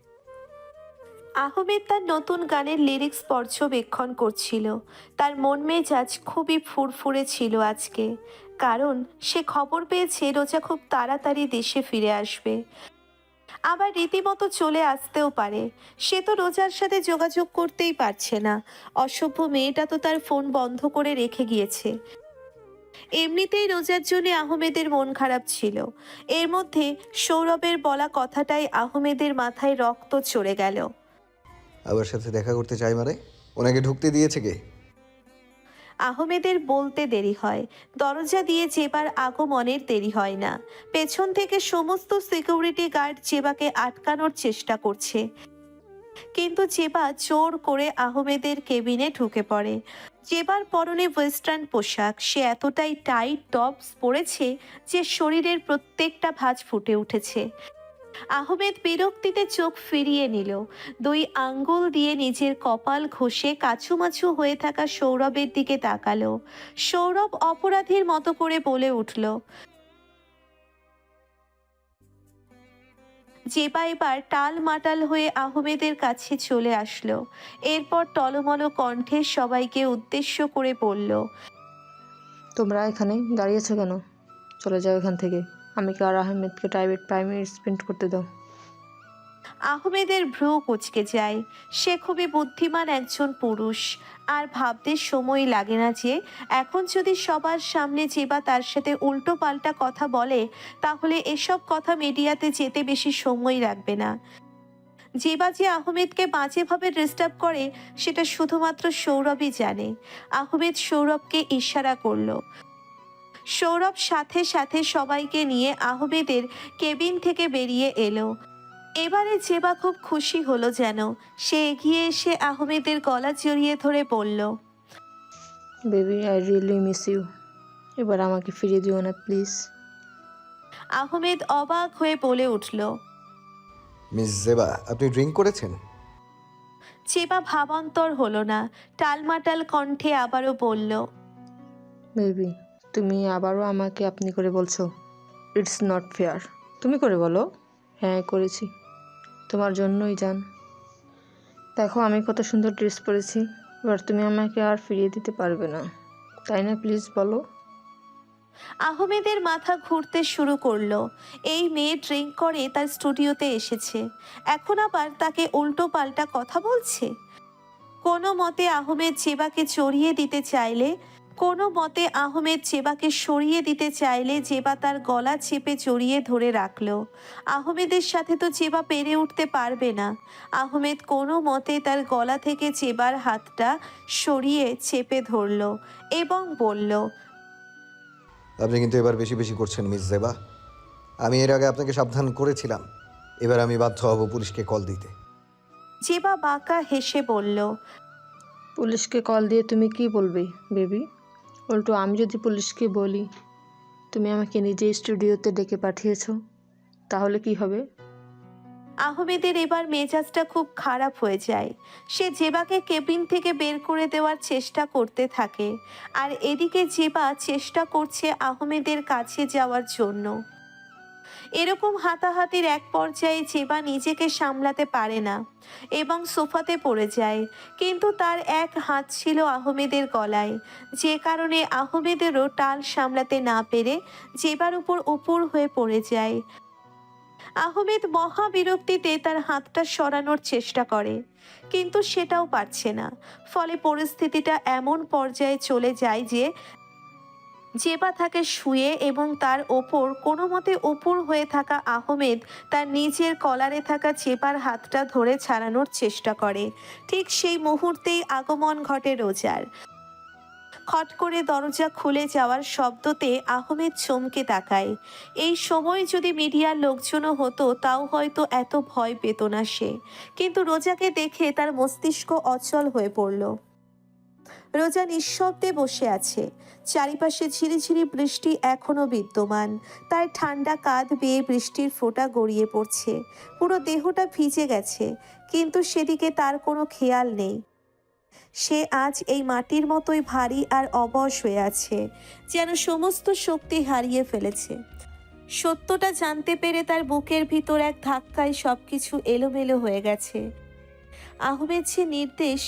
আহমেদ তার নতুন গানের লিরিক্স পর্যবেক্ষণ করছিল। তার মন মেজাজ খুবই ফুরফুরে ছিল আজকে, কারণ সে খবর পেয়েছে রোজা খুব তাড়াতাড়ি দেশে ফিরে আসবে, আবার রীতিমতো চলে আসতেও পারে। সে তো রোজার সাথে যোগাযোগ করতেই পারছে না। অসভ্য মেয়েটা তো তার ফোন বন্ধ করে রেখে গিয়েছে। এমনিতেই রোজার জন্য আহমেদের মন খারাপ ছিল। এর মধ্যে সৌরভের বলা কথাটাই আহমেদের মাথায় রক্ত চড়ে গেল। আমার সাথে দেখা করতে চাই মানে? ওনাকে ঢুকতে দিয়েছে কে? আহমেদের বলতে দেরি হয়, দরজা দিয়ে জেবার আগমনের দেরি হয় না। পেছন থেকে সমস্ত সিকিউরিটি গার্ড জেবাকে আটকানোর চেষ্টা করছে, কিন্তু জেবা জোর করে আহমেদের কেবিনে ঢুকে পড়ে। জেবার পরনে ওয়েস্টার্ন পোশাক। সে এতটাই টাইট টপস পরেছে যে শরীরের প্রত্যেকটা ভাঁজ ফুটে উঠেছে। আহমেদ বিরক্তিতে চোখ ফিরিয়ে নিল। দুই আঙ্গুল দিয়ে নিজের কপাল ঘষে কাছুমাছু হয়ে থাকা সৌরভের দিকে তাকালো। সৌরভ অপরাধীর মতো করে বলে উঠল। জেবা এবার টাল মাটাল হয়ে আহমেদের কাছে চলে আসলো। এরপর টলমল কণ্ঠে সবাইকে উদ্দেশ্য করে বলল, তোমরা এখানে দাঁড়িয়েছো কেন? চলে যাও এখান থেকে। আমাকে আর আহমেদকে প্রাইভেট টাইমে স্পেন্ড করতে দাও। আহমেদের ভ্রু কুঁচকে যায়। সে খুবই বুদ্ধিমান একজন পুরুষ, আর ভাবতে সময় লাগে না যে এখন যদি সবার সামনে জেবা তার সাথে উল্টো পাল্টা কথা বলে, তাহলে এসব কথা মিডিয়াতে যেতে বেশি সময় লাগবে না। জেবা যে আহমেদকে বাজেভাবে ডিস্টার্ব করে সেটা শুধুমাত্র সৌরভই জানে। আহমেদ সৌরভকে ইশারা করলো। সৌরভ সাথে সাথে সবাইকে নিয়ে আহমেদের কেবিন থেকে বেরিয়ে এলো। এবারে জেবা খুব খুশি হলো যেন। সে এগিয়ে এসে আহমেদের গলা জড়িয়ে ধরে বলল, baby, I really miss you. এবার আমাকে ফিরিয়ে দিও না প্লিজ। আহমেদ অবাক হয়ে বলে উঠল। মিস জেবা, আপনি ড্রিঙ্ক করেছেন? জেবা ভাবান্তর হলো না, টালমাটাল কণ্ঠে আবারও বলল, বেবি, তুমি আবারও আমাকে আপনি করে বলছো। It's not fair. তুমি করে বলো। হ্যাঁ করেছি, তোমার জন্যই জান। দেখো আমি কত সুন্দর ড্রেস পরেছি। এবার তুমি আমাকে আর ফিরিয়ে দিতে পারবে না, তাই না? প্লিজ বলো। আহমেদের মাথা ঘুরতে শুরু করলো। এই মেয়ে ড্রিঙ্ক করে তার স্টুডিওতে এসেছে, এখন আবার তাকে উল্টো পাল্টা কথা বলছে। কোনো মতে আহমেদ জেবাকে সরিয়ে দিতে চাইলে জেবা তার গলা চেপে জড়িয়ে ধরে রাখলো। আহমেদের সাথে তো জেবা পেরে উঠতে পারবে না। আহমেদ কোনো মতে তার গলা থেকে জেবার হাতটা সরিয়ে চেপে ধরলো এবং বলল, আপনি কিন্তু এবার বেশি বেশি করছেন মিস জেবা। আমি এর আগে আপনাকে সাবধান করেছিলাম। এবার আমি বাধ্য হব পুলিশকে কল দিতে। জেবা বাঁকা হেসে বলল, পুলিশকে কল দিয়ে তুমি কি বলবে বেবি? উল্টো আমি যদি পুলিশকে বলি তুমি আমাকে নিজে স্টুডিওতে ডেকে পাঠিয়েছো, তাহলে কি হবে? আহমেদের এবার মেজাজটা খুব খারাপ হয়ে যায়। সে জেবাকে কেবিন থেকে বের করে দেওয়ার চেষ্টা করতে থাকে, আর এদিকে জেবা চেষ্টা করছে আহমেদের কাছে যাওয়ার জন্য। এরকম হাতাহাতির এক পর্যায়ে জেবা নিজেকে সামলাতে পারে না এবং সোফাতে পড়ে যায়, কিন্তু তার এক হাত ছিল আহমেদের গলায়, যে কারণে আহমেদেরও টাল সামলাতে না পেরে জেবার উপর হয়ে পড়ে যায়। আহমেদ মহা বিরক্তিতে তার হাতটা সরানোর চেষ্টা করে, কিন্তু সেটাও পারছে না। ফলে পরিস্থিতিটা এমন পর্যায়ে চলে যায় যে জেবা থাকে শুয়ে এবং তার ওপর কোনো মতে উপর হয়ে থাকা আহমেদ তার নিজের কলারে থাকা জেবার হাতটা ধরে ছাড়ানোর চেষ্টা করে। ঠিক সেই মুহূর্তেই আগমন ঘটে রোজার। খট করে দরজা খুলে যাওয়ার শব্দতে আহমেদ চমকে তাকায়। এই সময় যদি মিডিয়ার লোকজনও হতো তাও হয়তো এত ভয় পেত না সে, কিন্তু রোজাকে দেখে তার মস্তিষ্ক অচল হয়ে পড়ল। রোজা নিঃশব্দে বসে আছে। চারিপাশে ঝিরিঝিরি বৃষ্টি এখনো বিদ্যমান। তার ঠান্ডা কাঁধ বেয়ে বৃষ্টির ফোঁটা গড়িয়ে পড়ছে। পুরো দেহটা ভিজে গেছে, কিন্তু সেদিকে তার কোনো খেয়াল নেই। সে আজ এই মাটির মতোই ভারী আর অবশ হয়ে আছে, যেন সমস্ত শক্তি হারিয়ে ফেলেছে। সত্যটা জানতে পেরে তার বুকের ভিতর এক ধাক্কায় সবকিছু এলোমেলো হয়ে গেছে। আহমেদ যে নির্দেশ,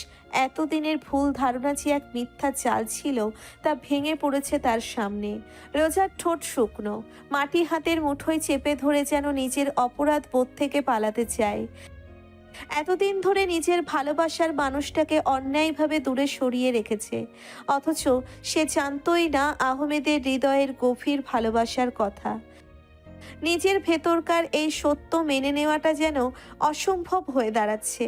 এতদিনের ভুল ধারণা যে এক মিথ্যা চাল ছিল, তা ভেঙে পড়েছে তার সামনে। রোজার ঠোঁট শুকনো, মাটি হাতের মুঠোয় চেপে ধরে যেন নিজের অপরাধ বোধ থেকে পালাতে চায়। এতদিন ধরে নিজের ভালোবাসার মানুষটাকে অন্যায়ভাবে দূরে সরিয়ে রেখেছে, অথচ সে জানতই না আহমেদের হৃদয়ের গভীর ভালোবাসার কথা। নিজের ভেতরকার এই সত্য মেনে নেওয়াটা যেন অসম্ভব হয়ে দাঁড়াচ্ছে।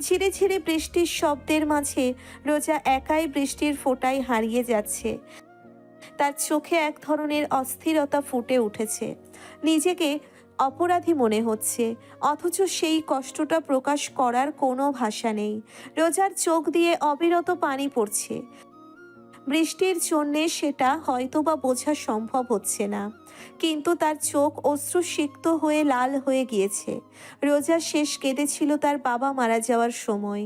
ঝিরে ঝিরে বৃষ্টির শব্দের মাঝে রোজা একাই বৃষ্টির ফোঁটায় হারিয়ে যাচ্ছে। তার চোখে এক ধরনের অস্থিরতা ফুটে উঠেছে। নিজেকে অপরাধী মনে হচ্ছে, অথচ সেই কষ্টটা প্রকাশ করার কোনো ভাষা নেই। রোজার চোখ দিয়ে অবিরত পানি পড়ছে। বৃষ্টির জন্যে সেটা হয়তোবা বোঝা সম্ভব হচ্ছে না, কিন্তু তার চোখ অশ্রুসিক্ত হয়ে লাল হয়ে গিয়েছে। রোজা শেষ কেঁদেছিল তার বাবা মারা যাওয়ার সময়।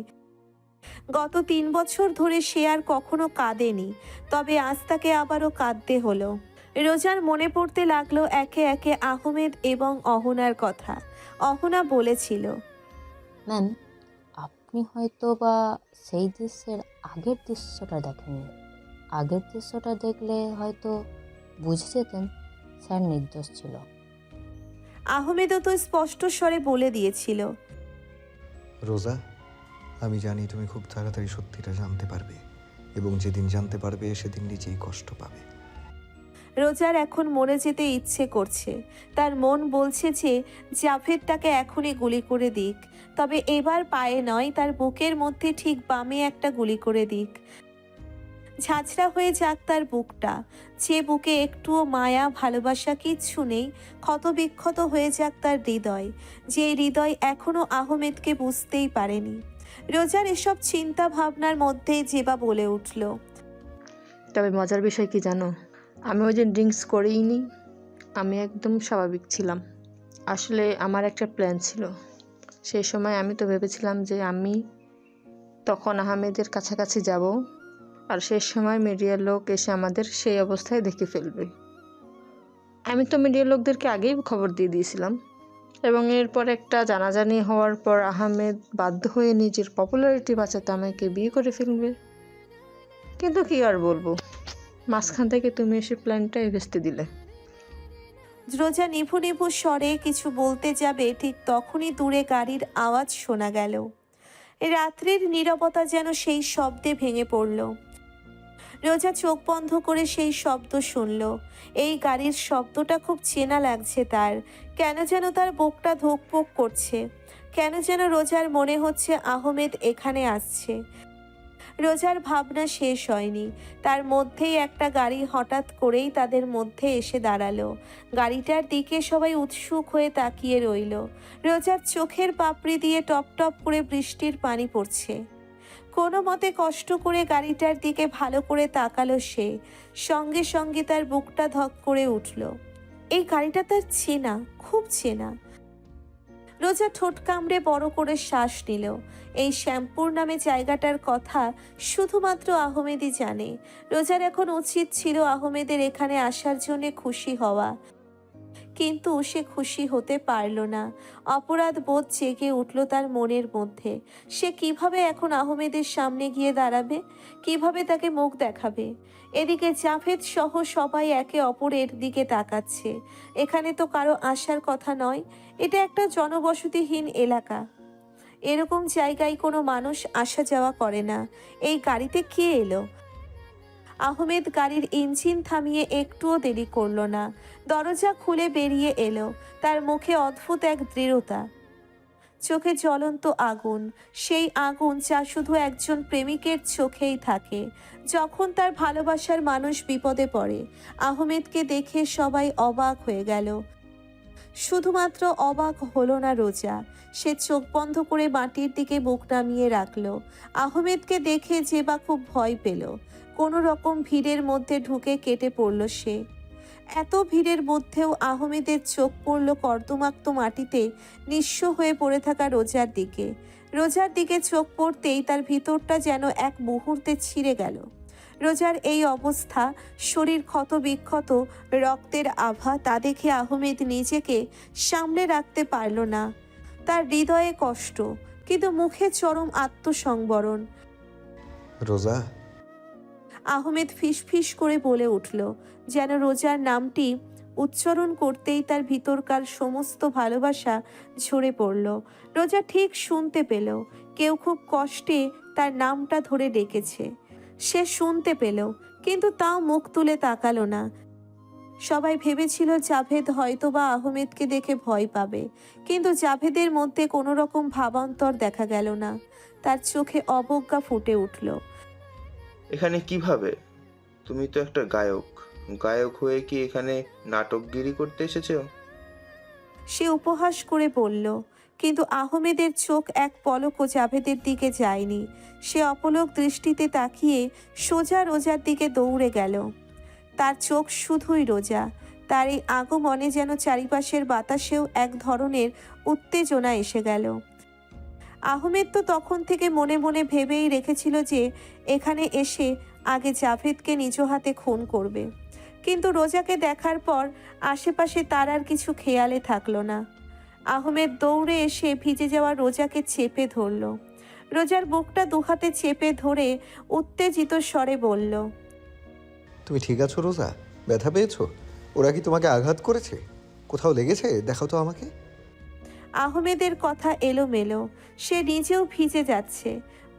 গত 3 বছর ধরে সে আর কখনো কাঁদেনি, তবে আজ তাকে আবারও কাঁদতে হলো। রোজার মনে পড়তে লাগলো একে একে আহমেদ এবং অহনার কথা। অহনা বলেছিল, ম্যাম, আপনি হয়তো বা সেই দৃশ্যের আগের দৃশ্যটা দেখেননি। আগের দৃশ্যটা দেখলে হয়তো বুঝে যেতেন স্যার নির্দোষ ছিল। আহমেদও তো স্পষ্ট স্বরে বলে দিয়েছিল, রোজা, আমি জানি তুমি খুব তাড়াতাড়ি সত্যিটা জানতে পারবে, এবং যেদিন জানতে পারবে সেদিন নিজেই কষ্ট পাবে। রোজার এখন মরে যেতে ইচ্ছে করছে। তার মন বলছে যে জাভেদ তাকে এখনই গুলি করে দিক, তবে এবার পায়ে নয়, তার বুকের মধ্যে ঠিক বামে একটা গুলি করে দিক। ঝাঁঝরা হয়ে যাক তার বুকটা, যে বুকে একটুও মায়া ভালোবাসা কিচ্ছু নেই। ক্ষতবিক্ষত হয়ে যাক তার হৃদয়, যে হৃদয় এখনো আহমেদকে বুঝতেই পারেনি। রোজার এসব চিন্তা ভাবনার মধ্যে জেবা বলে উঠল, তবে মজার বিষয় কি জানো, আমি ওই দিন ড্রিঙ্কস করিনি। আমি একদম স্বাভাবিক ছিলাম। আসলে আমার একটা প্ল্যান ছিল। সেই সময় আমি তো ভেবেছিলাম যে আমি তখন আহমেদের কাছাকাছি যাব, আর সেই সময় মিডিয়ার লোক এসে আমাদের সেই অবস্থায় দেখে ফেলবে। আমি তো মিডিয়ার লোকদেরকে আগেই খবর দিয়ে দিয়েছিলাম, এবং এরপর একটা জানাজানি হওয়ার পর আহমেদ বাধ্য হয়ে নিজের পপুলারিটি বাঁচাতে আমাকে বিয়ে করে ফেলবে। কিন্তু কি আর বলবো, মাঝখান থেকে তুমি এসে প্ল্যানটাই ভেস্তে দিলে। রোজা নিভু নিভু স্বরে কিছু বলতে যাবে, ঠিক তখনই দূরে গাড়ির আওয়াজ শোনা গেল। রাত্রির নীরবতা যেন সেই শব্দে ভেঙে পড়ল। রোজা চোখ বন্ধ করে সেই শব্দ শুনল। এই গাড়ির শব্দটা খুব চেনা লাগছে তার। কেন যেন তার বুকটা ধুকপুক করছে। কেন যেন রোজার মনে হচ্ছে আহমেদ এখানে আসছে। রোজার ভাবনা শেষ হয়নি, তার মধ্যেই একটা গাড়ি হঠাৎ করেই তাদের মধ্যে এসে দাঁড়ালো। গাড়িটার দিকে সবাই উৎসুক হয়ে তাকিয়ে রইল। রোজার চোখের পাপড়ি দিয়ে টপ টপ করে বৃষ্টির পানি পড়ছে। কোনো মতে কষ্ট করে গাড়িটার দিকে ভালো করে তাকালো সে। সঙ্গে সঙ্গে তার বুকটা ধক করে উঠল। এই গাড়িটা তার চেনা, খুব চেনা। রোজা ঠোঁট কামড়ে বড় করে শ্বাস নিল। এই শ্যামপুর নামে জায়গাটার কথা শুধুমাত্র আহমেদই জানে। রোজার এখন উচিত ছিল আহমেদের এখানে আসার জন্য খুশি হওয়া, কিন্তু সে খুশি হতে পারল না। অপরাধ বোধ জেগে উঠল তার মনের মধ্যে। সে কিভাবে এখন আহমেদের সামনে গিয়ে দাঁড়াবে, কিভাবে তাকে মুখ দেখাবে? এদিকে জাভেদ সহ সবাই একে অপরের দিকে তাকাচ্ছে। এখানে তো কারো আসার কথা নয়, এটা একটা জনবসতিহীন এলাকা। এরকম জায়গায় কোনো মানুষ আসা যাওয়া করে না। এই গাড়িতে কে এলো? আহমেদ গাড়ির ইঞ্জিন থামিয়ে একটুও দেরি করলো না। দরজা খুলে বেরিয়ে এলো। তার মুখে অদ্ভুত এক দৃঢ়তা। চোখে জ্বলন্ত আগুন, সেই আগুন যা শুধু একজন প্রেমিকের চোখেই থাকে যখন তার ভালোবাসার মানুষ বিপদে পড়ে। আহমেদকে দেখে সবাই অবাক হয়ে গেল। শুধুমাত্র অবাক হলো না রোজা, সে চোখ বন্ধ করে মাটির দিকে বুক নামিয়ে রাখলো। আহমেদকে দেখে যে বা খুব ভয় পেল। কোনো রকম ভিড়ের মধ্যে ঢুকে কেটে পড়ল সে। এত ভিড়ের মধ্যেও আহমেদের চোখ পড়ল কর্দমাক্ত মাটিতে নিঃস্ব হয়ে পড়ে থাকা রোজার দিকে। রোজার দিকে চোখ পড়তেই তার ভিতরটা যেন এক মুহূর্তে ছিঁড়ে গেল। রোজার এই অবস্থা, শরীর ক্ষত বিক্ষত, রক্তের আভা, তা দেখে আহমেদ নিজেকে সামলে রাখতে পারল না। তার হৃদয়ে কষ্ট, কিন্তু মুখে চরম আত্মসংবরণ। রোজা, আহমেদ ফিসফিস করে বলে উঠল, যেন রোজার নামটি উচ্চারণ করতেই তার ভিতরকার সমস্ত ভালোবাসা ঝরে পড়ল। রোজা ঠিক শুনতে পেল, কেউ খুব কষ্টে তার নামটা ধরে ডেকেছে। সে শুনতে পেল, কিন্তু তাও মুখ তুলে তাকালো না। সবাই ভেবেছিল জাভেদ হয়তোবা আহমেদকে দেখে ভয় পাবে, কিন্তু জাভেদের মধ্যে কোনো রকম ভাবান্তর দেখা গেল না। তার চোখে অবজ্ঞা ফুটে উঠল। এখানে কিভাবে? তুমি তো একটা গায়ক, গায়ক হয়ে কি এখানে নাটকগিরি করতে এসেছো? সে উপহাস করে বলল, কিন্তু আহমেদের চোখ এক পলকও জাভেদের দিকে যায়নি। সে অপলক দৃষ্টিতে তাকিয়ে সোজা রোজার দিকে দৌড়ে গেল। তার চোখ শুধুই রোজা। তার এই আগমনে যেন চারিপাশের বাতাসেও এক ধরনের উত্তেজনা এসে গেল। আহমেদ তো তখন থেকে মনে মনে ভেবেই রেখেছিল যে এখানে এসে আগে জাভেদকে নিজ হাতে খুন করবে, কিন্তু রোজাকে দেখার পর আশেপাশে তার আর কিছু খেয়ালে থাকলো না। আহমেদ দৌড়ে এসে ভিজে যাওয়া রোজাকে চেপে ধরল। রোজার বুকটা দুহাতে চেপে ধরে উত্তেজিত স্বরে বলল, তুমি ঠিক আছো রোজা? ব্যথা পেয়েছো? ওরা কি তোমাকে আঘাত করেছে? কোথাও লেগেছে? দেখাও তো আমাকে। আহমেদের কথা এলোমেলো, সে নিজেও ভিজে যাচ্ছে।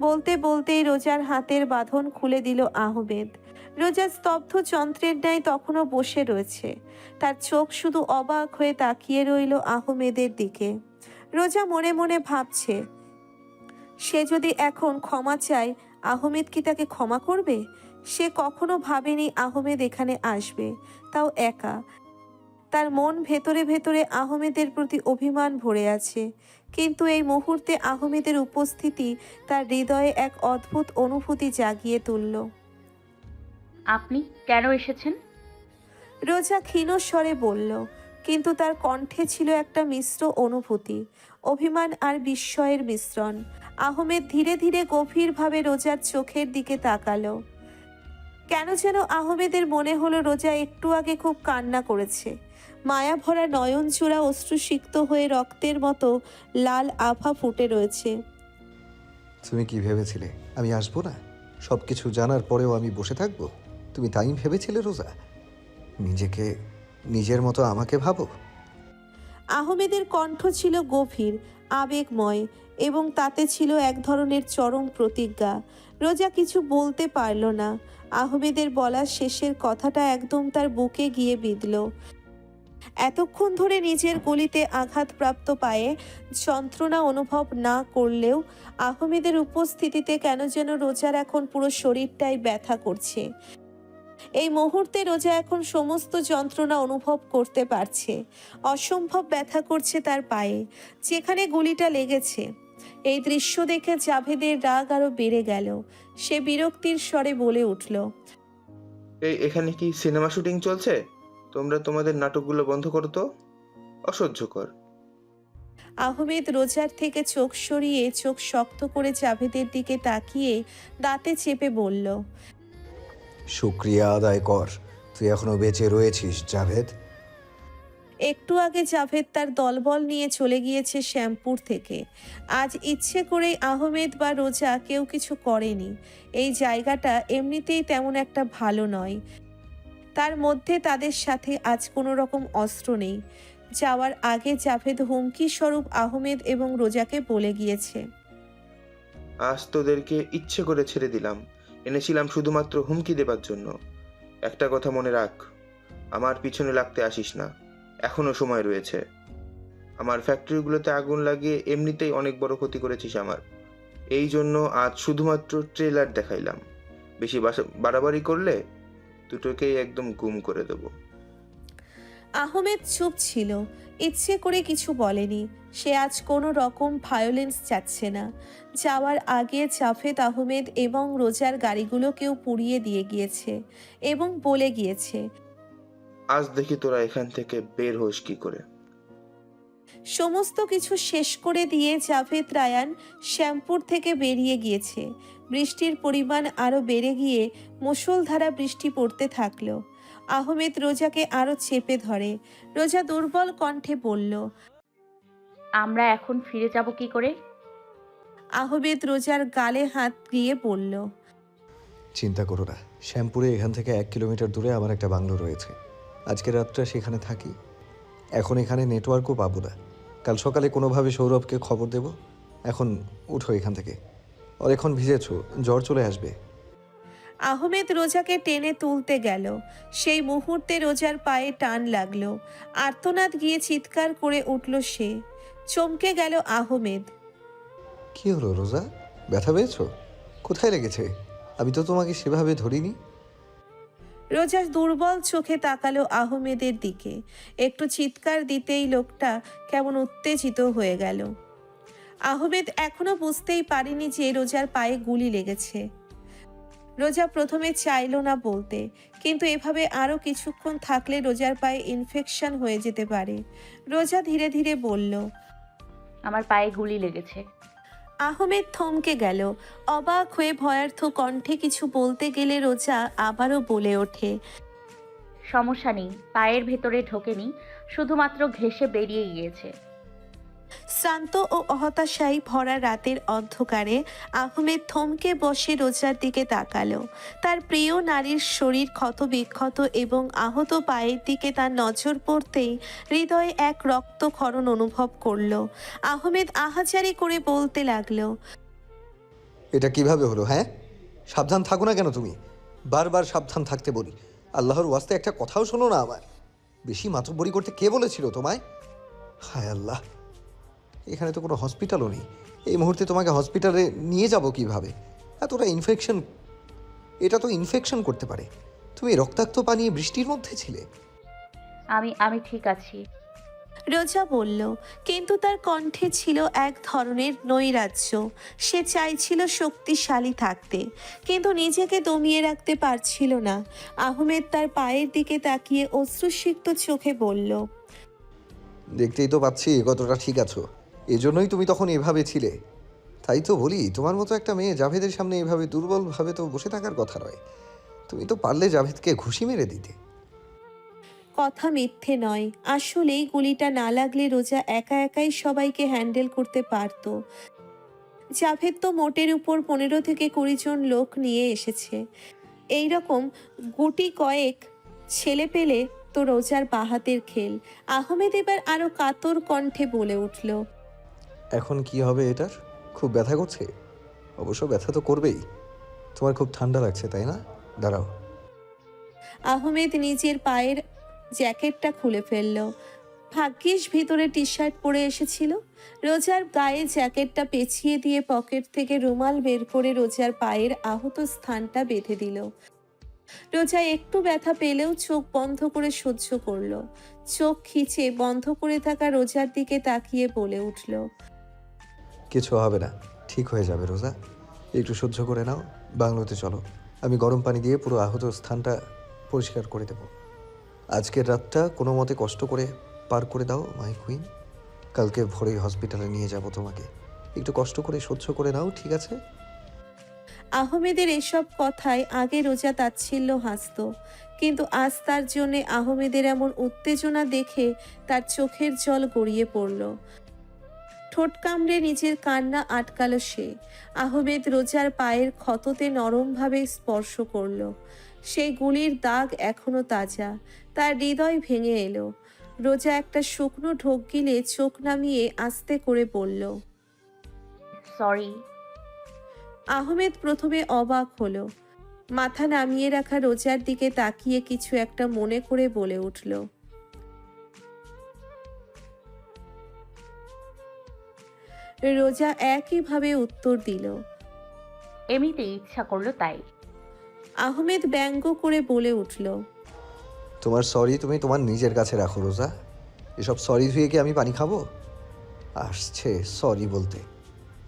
বলতে বলতেই রোজার হাতের বাঁধন খুলে দিল আহমেদ। রোজা স্তব্ধ যন্ত্রের ন্যায় তখনও বসে রয়েছে। তার চোখ শুধু অবাক হয়ে তাকিয়ে রইল আহমেদের দিকে। রোজা মনে মনে ভাবছে, সে যদি এখন ক্ষমা চায়, আহমেদ কি তাকে ক্ষমা করবে? সে কখনো ভাবেনি আহমেদ এখানে আসবে, তাও একা। তার মন ভেতরে ভেতরে আহমেদের প্রতি অভিমান ভরে আছে, কিন্তু এই মুহূর্তে আহমেদের উপস্থিতি তার হৃদয়ে এক অদ্ভুত অনুভূতি জাগিয়ে তুলল। আপনি কেন এসেছেন? রোজা ক্ষীণ স্বরে বলল, কিন্তু তার কণ্ঠে ছিল একটা মিশ্র অনুভূতি, অভিমান আর বিস্ময়ের মিশ্রণ। আহমেদ ধীরে ধীরে গভীরভাবে রোজার চোখের দিকে তাকালো। কেন যেন আহমেদের মনে হলো রোজা একটু আগে খুব কান্না করেছে। মায়া ভরা নয়ন চূড়া অশ্রুসিক্ত হয়ে রক্তের মতো লাল আভা ফুটে রয়েছে। তুমি কি ভেবেছিলে আমি আসবো না? সব কিছু জানার পরেও আমি বসে থাকবো? তুমি তাই ভেবেছিলে রোজা? নিজেকে নিজের মতো আমাকে ভাবো। আহমেদের কণ্ঠ ছিল গভীর, আবেগময়, এবং তাতে ছিল এক ধরনের চরম প্রতিজ্ঞা। রোজা কিছু বলতে পারল না। আহমেদের বলা শেষের কথাটা একদম তার বুকে গিয়ে বিঁধল। এতক্ষণ ধরে নিজের গলিতে আঘাতপ্রাপ্ত পায়ে যন্ত্রণা অনুভব না করলেও আহমেদের উপস্থিতিতে কেন যেন রোজার এখন পুরো শরীরটাই ব্যথা করছে। এই মুহূর্তে রোজা এখন সমস্ত যন্ত্রণা অনুভব করতে পারছে। অসম্ভব ব্যথা করছে তার পায়ে, যেখানে গুলিটা লেগেছে। এই দৃশ্য দেখে জাভেদের রাগ আরো বেড়ে গেল। সে বিরক্তির স্বরে বলে উঠল, এখানে কি সিনেমা শুটিং চলছে? তোমরা তোমাদের নাটকগুলো বন্ধ করো তো, অসহ্যকর। আহমেদ রোজার থেকে চোখ সরিয়ে চোখ শক্ত করে জাভেদের দিকে তাকিয়ে দাঁতে চেপে বলল, শুক্রিয়া আদায় কর, তুই এখনো বেঁচে রয়েছিস জাভেদ। একটু আগে জাভেদ তার দলবল নিয়ে চলে গিয়েছে শ্যামপুর থেকে। আজ ইচ্ছে করেই আহমেদ বা রোজা কেউ কিছু করেনি। এই জায়গাটা এমনিতেই তেমন একটা ভালো নয়। তার মধ্যে তাদের সাথে আজ কোনো রকম অস্ত্র নেই। যাওয়ার আগে জাভেদ হুমকি স্বরূপ আহমেদ এবং রোজাকে বলে গিয়েছে, আজ তোদেরকে ইচ্ছে করে ছেড়ে দিলাম, এনেছিলাম শুধুমাত্র হুমকি দেবার জন্য। একটা কথা মনে রাখ, আমার পিছনে লাগতে আসিস না, এখনো সময় রয়েছে। আমার ফ্যাক্টরিগুলোতে আগুন লাগিয়ে এমনিতেই অনেক বড় ক্ষতি করেছিস আমার। এই জন্য আজ শুধুমাত্র ট্রেলার দেখাইলাম। বেশি বাড়াবাড়ি করলে দুটোকেই একদম গুম করে দেবো। আহমেদ চুপ ছিল, ইচ্ছে করে কিছু বলেনি। সে আজ কোনো রকম ভায়োলেন্স চাচ্ছে না। যাওয়ার আগে জাভেদ আহমেদ এবং রোজার গাড়িগুলোকেও পুড়িয়ে দিয়ে গিয়েছে এবং বলে গিয়েছে, আজ দেখি তোরা এখান থেকে বের হোস কি করে। সমস্ত কিছু শেষ করে দিয়ে জাভেদ রায়ান শ্যামপুর থেকে বেরিয়ে গিয়েছে। বৃষ্টির পরিমাণ আরও বেড়ে গিয়ে মুষলধারা বৃষ্টি পড়তে থাকলো। আহমেদ রোজাকে আরও চেপে ধরে। রোজা দুর্বল কণ্ঠে বলল, আমরা এখন ফিরে যাব কি করে? আহমেদ রোজার গালে হাত দিয়ে বলল, চিন্তা করো না, শ্যামপুরে এখান থেকে 1 কিলোমিটার দূরে আমার একটা বাংলো রয়েছে। আজকের রাতটা সেখানে থাকি। এখন এখানে নেটওয়ার্কও পাবো না। কাল সকালে কোনোভাবে সৌরভকে খবর দেব। এখন উঠো এখান থেকে, আর এখন ভিজেছো, জ্বর চলে আসবে। আহমেদ রোজাকে টেনে তুলতে গেল। সেই মুহূর্তে রোজার পায়ে টান লাগলো। আর্তনাদ গিয়ে চিৎকার করে উঠল সে। চমকে গেল আহমেদ। কি হলো রোজা, ব্যথা পেয়েছো? কোথায় লেগেছে? আমি তো তোমাকে সেভাবে ধরিনি। রোজা দুর্বল চোখে তাকালো আহমেদের দিকে। একটু চিৎকার দিতেই লোকটা কেমন উত্তেজিত হয়ে গেল। আহমেদ এখনো বুঝতেই পারেনি যে রোজার পায়ে গুলি লেগেছে। রোজা প্রথমে চাইল না বলতে, কিন্তু এভাবে আরো কিছুক্ষণ থাকলে রোজার পায়ে ইনফেকশন হয়ে যেতে পারে। রোজা ধীরে ধীরে বলল, আমার পায়ে গুলি লেগেছে। আহমেদ থমকে গেল। অবাক হয়ে ভয়ার্থ কণ্ঠে কিছু বলতে গেলে রোজা আবারও বলে ওঠে, সমস্যা নেই, পায়ের ভেতরে ঢোকেনি, শুধুমাত্র ঘেঁষে বেরিয়ে গিয়েছে। শ্রান্ত ও হতাশায় ভরা রাতের অন্ধকারে আহমেদ থমকে বসে রোজার দিকে তাকালো। তার প্রিয় নারীর শরীর ক্ষত বিক্ষত এবং আহত পায়ের দিকে তার নজর পড়তেই হৃদয়ে এক রক্তক্ষরণ অনুভব করলো। আহমেদ আহাজারি করে বলতে লাগলো, এটা কিভাবে হলো? হ্যাঁ, সাবধান থাকো না কেন তুমি? বারবার সাবধান থাকতে বলি। আল্লাহর ওয়াস্তে একটা কথাও শোনো না আমার। বেশি মাতব্বরি করতে কে বলেছিল তোমায়? হায় আল্লাহ, এখানে তো কোনো হসপিটালও নেই। এই মুহূর্তে তোমাকে হসপিটালে নিয়ে যাব কিভাবে? এতটা ইনফেকশন, এটা তো ইনফেকশন করতে পারে। তুমি রক্তাক্ত পানি বৃষ্টির মধ্যে ছিলে। আমি ঠিক আছি। রোজা বলল, কিন্তু তার কণ্ঠে ছিল এক ধরনের নৈরাজ্য। সে চাইছিল শক্তিশালী থাকতে, কিন্তু নিজেকে দমিয়ে রাখতে পারছিল না। আহমেদ তার পায়ের দিকে তাকিয়ে অশ্রুসিক্ত চোখে বলল, দেখতেই তো পাচ্ছি কতটা ঠিক আছো। এজন্যই তুমি তখন এভাবে ছিলে। তাই তো বলি, তোমার মতো একটা মেয়ে জাভেদের সামনে এভাবে দুর্বলভাবে তো বসে থাকার কথা নয়। তুমি তো পারলে জাভেদকে ঘুষি মেরে দিতে। কথা মিথ্যে নয়, আসলেই গুলিটা না লাগলে রোজা একা একাই সবাইকে হ্যান্ডেল করতে পারত। জাভেদ তো মোটের উপর 15 থেকে 20 জন লোক নিয়ে এসেছে। এই রকম গুটি কয়েক ছেলে পেলে তো রোজার বাহাতের খেল। আহমেদ এবার আরো কাতর কণ্ঠে বলে উঠল, এখন কি হবে এটার? খুব ব্যথা করছে? অবশ্য ব্যথা তো করবেই। তোমার খুব ঠান্ডা লাগছে তাই না? দাঁড়াও। আহমেদ নিজের পায়ের জ্যাকেটটা খুলে ফেলল। ভাগ্যিস ভিতরে টি শার্ট পরে এসেছিল। রোজার গায়ে জ্যাকেটটা পেঁচিয়ে দিয়ে পকেট থেকে রুমাল বের করে রোজার পায়ের আহত স্থানটা বেঁধে দিল। রোজা একটু ব্যথা পেলেও চোখ বন্ধ করে সহ্য করলো। চোখ খিচে বন্ধ করে থাকা রোজার দিকে তাকিয়ে বলে উঠল, কিছু হবে না, ঠিক হয়ে যাবে রোজা। একটু সহ্য করে নাও, বাংলোতে চলো। আমি গরম পানি দিয়ে পুরো আহত স্থানটা পরিষ্কার করে দেব। আজকের রাতটা কোনো মতে কষ্ট করে পার করে দাও মাই কুইন। কালকে ভোরেই হসপিটালে নিয়ে যাব তোমাকে। একটু কষ্ট করে সহ্য করে নাও, ঠিক আছে? আহমেদের এসব কথায় আগে রোজা তাচ্ছিল্য হাসত, কিন্তু আজ তার জন্য আহমেদের এমন উত্তেজনা দেখে তার চোখের জল গড়িয়ে পড়ল। ঠোঁট কামড়ে নিজের কান্না আটকালো সে। আহমেদ রোজার পায়ের ক্ষততে নরমভাবে স্পর্শ করল। সেই গুলির দাগ এখনো তাজা। তার হৃদয় ভেঙে এলো। রোজা একটা শুকনো ঢোক গিলে চোখ নামিয়ে আস্তে করে বলল, সরি। আহমেদ প্রথমে অবাক হলো। মাথা নামিয়ে রাখা রোজার দিকে তাকিয়ে কিছু একটা মনে করে বলে উঠল, রোজা একইভাবে উত্তর দিল। এমনিতেই ইচ্ছা করলো তাই। আহমেদ ব্যঙ্গ করে বলে উঠল, তোমার সরি তুমি তোমার নিজের কাছে রাখো রোজা। এসব সরি ধুয়ে কি আমি পানি খাবো? আসছে সরি বলতে।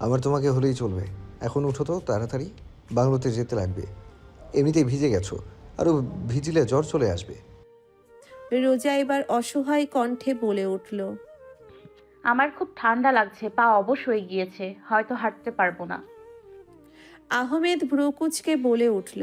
আমার তোমাকে হলেই চলবে। এখন উঠো তো তাড়াতাড়ি, বাংলোতে যেতে লাগবে। এমনিতেই ভিজে গেছো, আরও ভিজিলে জ্বর চলে আসবে। রোজা এবার অসহায় কণ্ঠে বলে উঠল, আমার খুব ঠান্ডা লাগছে, পা অবশ হয়ে গিয়েছে, হয়তো হাঁটতে পারবো না। আহমেদ ভ্রুকুচকে বলে উঠল,